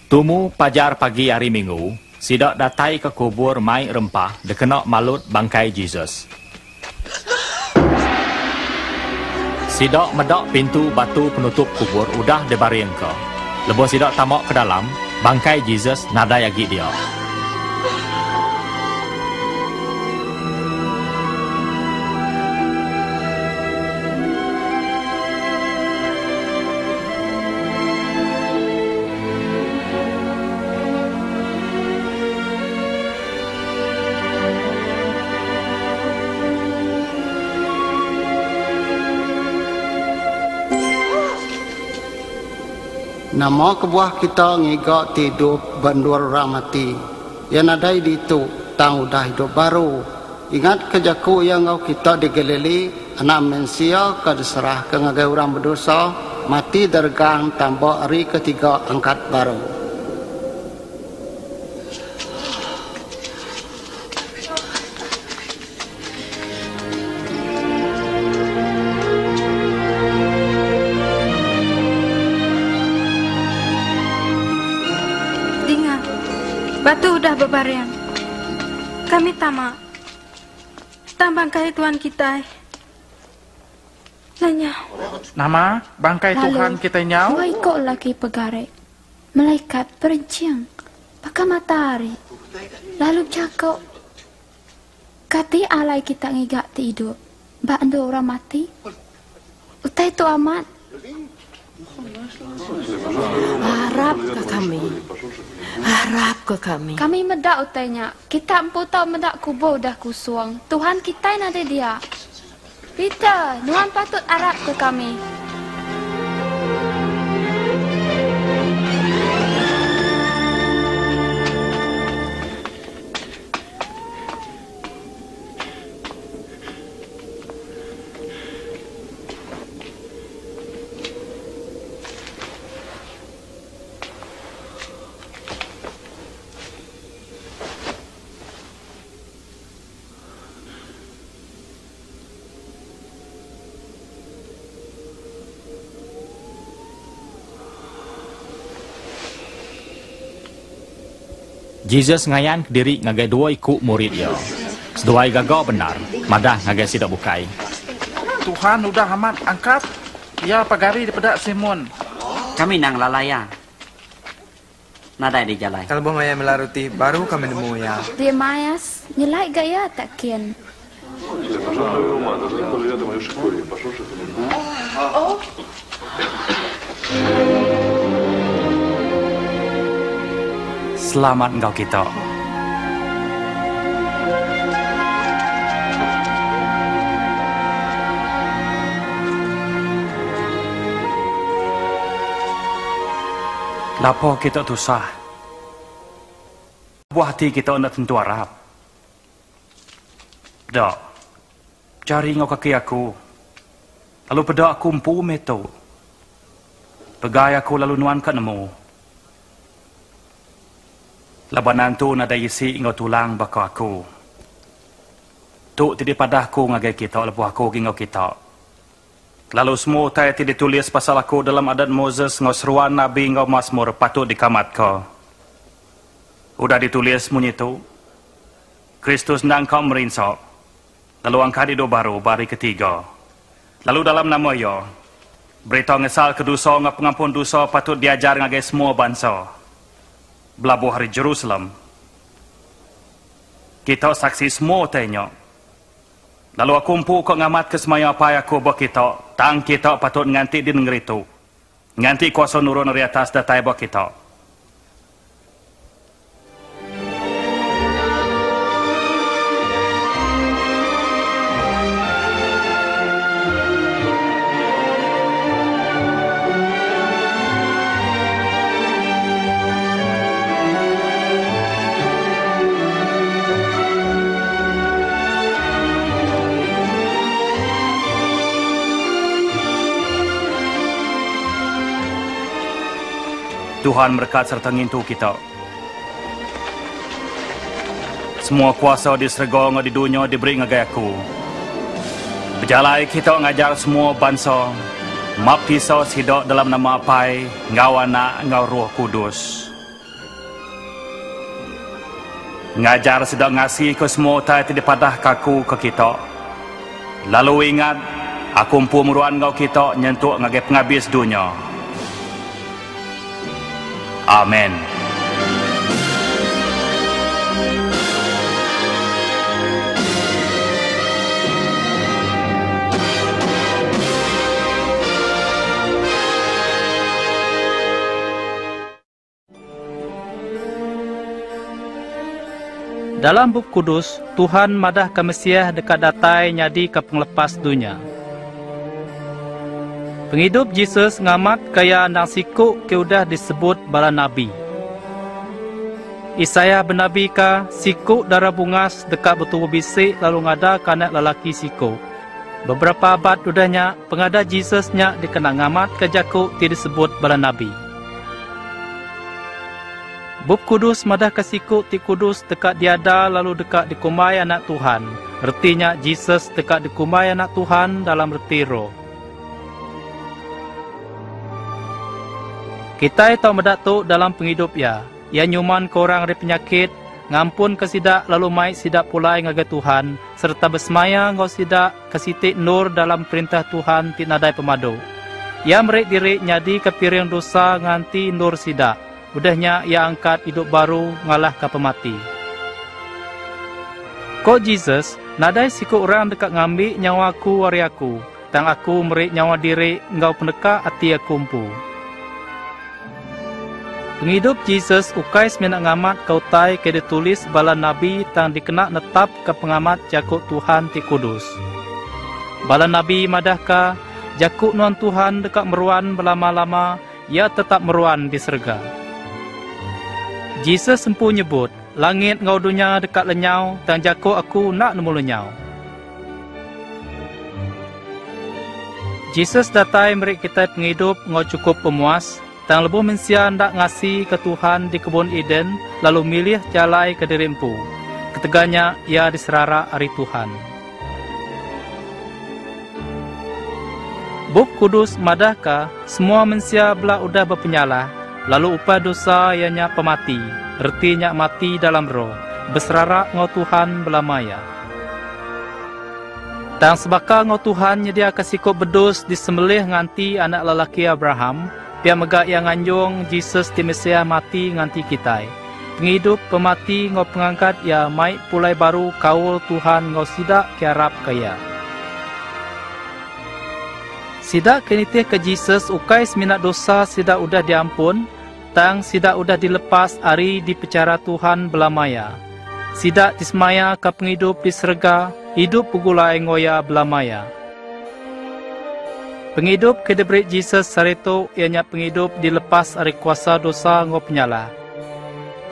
Tumu pajar pagi hari Minggu, sidak datai ke kubur mai rempah dekenok malut bangkai Jesus. Sidak medok pintu batu penutup kubur udah debaring ke. Lepas sidak tamok ke dalam, bangkai Jesus nada yagi dia. Nama kebuah kita ngigak tidur banduar orang mati. Yang nadai di itu, tang udah hidup baru. Ingat kejaku yang ngau kita di Galilei, anak manusia ke diserah ke ngagai orang berdosa, mati dergang tambah hari ketiga angkat baru. Batu udah bebarean. Kami tamak. Bangkai Tuhan kita. Nanya. Nama bangkai Tuhan kita nyau. Lalu, ikut lagi pegare. Malaikat berjiang. Pakai matahari. Lalu cakap. Kati alai kita ngigak tidur. Bandu orang mati. Utai itu amat. Harap ke kami. Harap ke kami. Kami medak utainya. Kita empu tahu medak kubur dah kusuang. Tuhan kita yang ada dia. Peter, Tuhan patut harap ke kami. Jesus ngayan diri ngagai dua ikut murid dia. Seduai gagau benar, madah ngagai sidak bukai. Tuhan udah amat angkat. Ya pagari daripada Simon. Kami nang lalaya. Nadai di jalan. Kalau maya melaruti, baru kami nemu ya. Dia mayas, nyelai gaya tak kian. Oh. Selamat engkau kita. Lapo kita tusah. Buah hati kita nak tentu harap. Dak. Cari ngau kaki aku. Lalu pedak aku empu meto. Pegai aku lalu nuan kat nemu. Labanan tu nada isi ngau tulang bako aku. Tu tidak padahku ngagai kita lepuh aku ngau kita. Lalu semua tay tidak tulis pasal aku dalam adat Moses ngau seruan Nabi ngau Mazmur patut dikamat ko. Udah ditulis munyi tu. Kristus nang kau merinsak. Lalu angkat hidup baru bari ketiga. Lalu dalam nama yo berita ngesal kedusa ngau pengampun dosa patut diajar ngagai semua bangsa. Belabuh hari Jerusalem. Kita saksi semua tanya. Lalu aku empu kau ngamat ke semaya apa aku buat kita. Tang kita patut nganti di negeri itu. Nganti kuasa nurun dari atas datai buat kita. Tuhan berkat serta ngintu kita. Semua kuasa di serga ngau di dunia diberi ngagai aku. Berjalai kita ngajar semua bangsa, map pisau sidok dalam nama Apai, ngau anak, ngau Roh Kudus. Ngajar sedang ngasih ke semua tai daripada kaku ke kita. Lalu ingat, aku empu meruan ngau kita nyentuk ngagai penghabis dunia. Amin. Dalam buku kudus, Tuhan madah ke Mesias dekat datai nyadi ke penglepas dunia. Penghidup Yesus ngamat kaya nang sikuk ke udah disebut bala Nabi. Isaya bernabi ka sikuk darah bungas dekat betul bisik lalu ngada kanak lelaki sikuk. Beberapa abad udahnya, pengada Yesusnya dikenal ngamat ke jakuk ti disebut bala Nabi. Bub kudus madah kasiku ti kudus dekat diada lalu dekat dikumai anak Tuhan. Artinya Jesus dekat dikumai anak Tuhan dalam reti roh. Kita tahu medatuk dalam penghidup ya. Ia nyuman ke orang ada penyakit, ngampun ke sidak lalu mai sidak pulai ngagai Tuhan, serta bersemaya ngau sidak kesitik nur dalam perintah Tuhan ti nadai pemadu. Ia merik diri nyadi kepiring dosa nganti nur sidak. Udahnya ia angkat hidup baru ngalah ke pemati. Kok Jesus, nadai siku orang dekat ngambil nyawa aku wari aku, tang aku merik nyawa diri engkau pendeka hati aku umpu. Penghidup Jesus ukais menak ngamat kau tai ke ditulis bala Nabi tang dikenak netap ke pengamat jakuk Tuhan ti kudus. Bala Nabi madahka jakuk nuan Tuhan dekat meruan belama-lama, ia tetap meruan di serga. Jesus sempu nyebut, langit ngau dunia dekat lenyau, tang jakuk aku nak nemu lenyau. Jesus datai merik kita penghidup ngau cukup pemuas, tang lebuh mensia ndak ngasi ke Tuhan di kebun Eden, lalu milih jalai ke dirimpu. Keteganya ia diserara hari Tuhan. Bub kudus madahka, semua mensia belah udah berpenyalah, lalu upah dosa ianya pemati, artinya mati dalam roh, berserara ngau Tuhan belamaya. Tang sebaka ngau Tuhan nyedia kesikuk bedus disembelih nganti anak lelaki Abraham, pia megak yang nganjung Jesus ti Mesia mati nganti kitai. Penghidup pemati ngau pengangkat ya mai pulai baru kaul Tuhan ngau sidak kiarap kaya. Sidak kenitih ke Jesus ukais minat dosa sidak udah diampun, tang sidak udah dilepas ari di pecara Tuhan belamaya. Sidak dismaya ke penghidup di serga, hidup pugulai ngoya belamaya. Penghidup ke diberi Jesus sarito ianya penghidup dilepas ari kuasa dosa ngo penyala.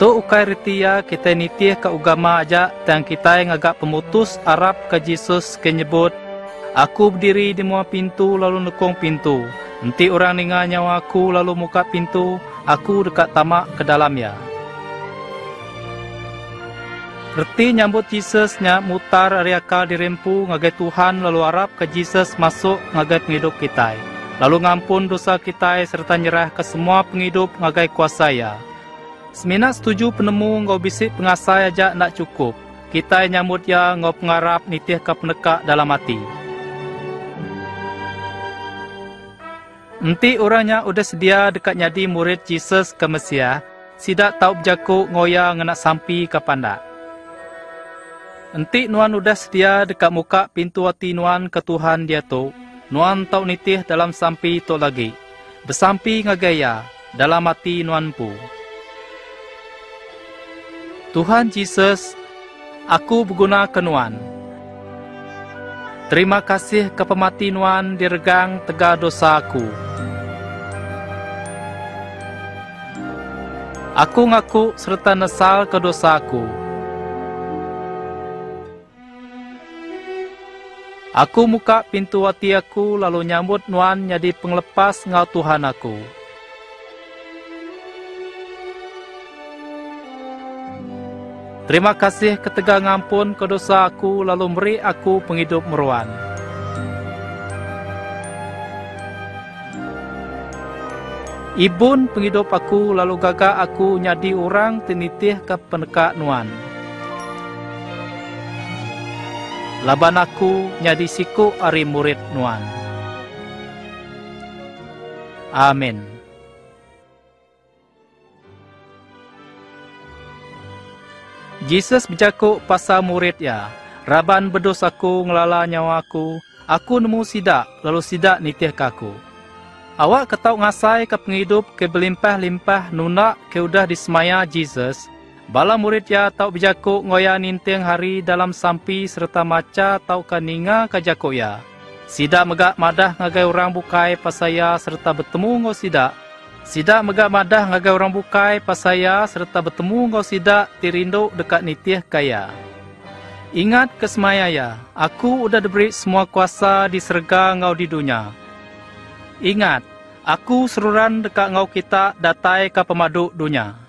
Tu ukai ritia kita nitih ke ugama aja tang kita yang agak pemutus Arab ke Jesus ke nyebut, aku berdiri di muka pintu lalu nekong pintu. Nanti orang ninga nyawa aku lalu muka pintu, aku dekat tamak ke dalamnya. Reti nyambut Yesusnya mutar ariaka dirempu ngagai Tuhan lalu harap ke Jesus masuk ngagai penghidup kita. Lalu ngampun dosa kita serta nyerah ke semua penghidup ngagai kuasa ya. Seminak setuju penemu ngau bisik pengasai aja nak cukup. Kita nyambut ya ngau pengarap nitih ke penekak dalam hati. Nanti orangnya udah sedia dekat nyadi murid Jesus ke Mesia, sidak tahu berjakuk ngoya ngenak sampi ke pandak. Nanti nuan udah sedia dekat muka pintu hati nuan ke Tuhan dia tu, nuan tahu nitih dalam sampi tu lagi. Bersampi ngagaya dalam hati nuan pu. Tuhan Jesus, aku berguna ke nuan. Terima kasih ke pemati nuan diregang tega dosa aku. Aku ngaku serta nesal ke dosa aku. Aku muka pintu hati aku lalu nyambut nuan jadi penglepas ngau Tuhan aku. Terima kasih ketega ngampun ke dosa aku lalu beri aku penghidup meruan. Ibun penghidup aku lalu gagak aku nyadi orang tinitih ke peneka nuan. Laban aku nyadi siku ari murid nuan. Amin. Yesus berjaku pasal murid ya. Raban berdosaku ngelala nyawaku. Aku nemu sidak lalu sidak nitih kaku. Awak ketau ngasai ke penghidup ke berlimpah-limpah nunak ke udah disemaya Jesus. Bala murid ya tau berjaku ngoya ninteng hari dalam sampi serta maca tau kaninga ke jaku ya. Sidak megak madah ngagai orang bukai pasaya serta bertemu ngo sidak. Sidak megak madah ngagai orang bukai pasaya serta bertemu ngo sidak tirinduk dekat nitih kaya. Ingat kesemaya ya, aku udah diberi semua kuasa di serga ngau di dunia. Ingat, aku seruran dekat ngau kita datai ke pemaduk dunia.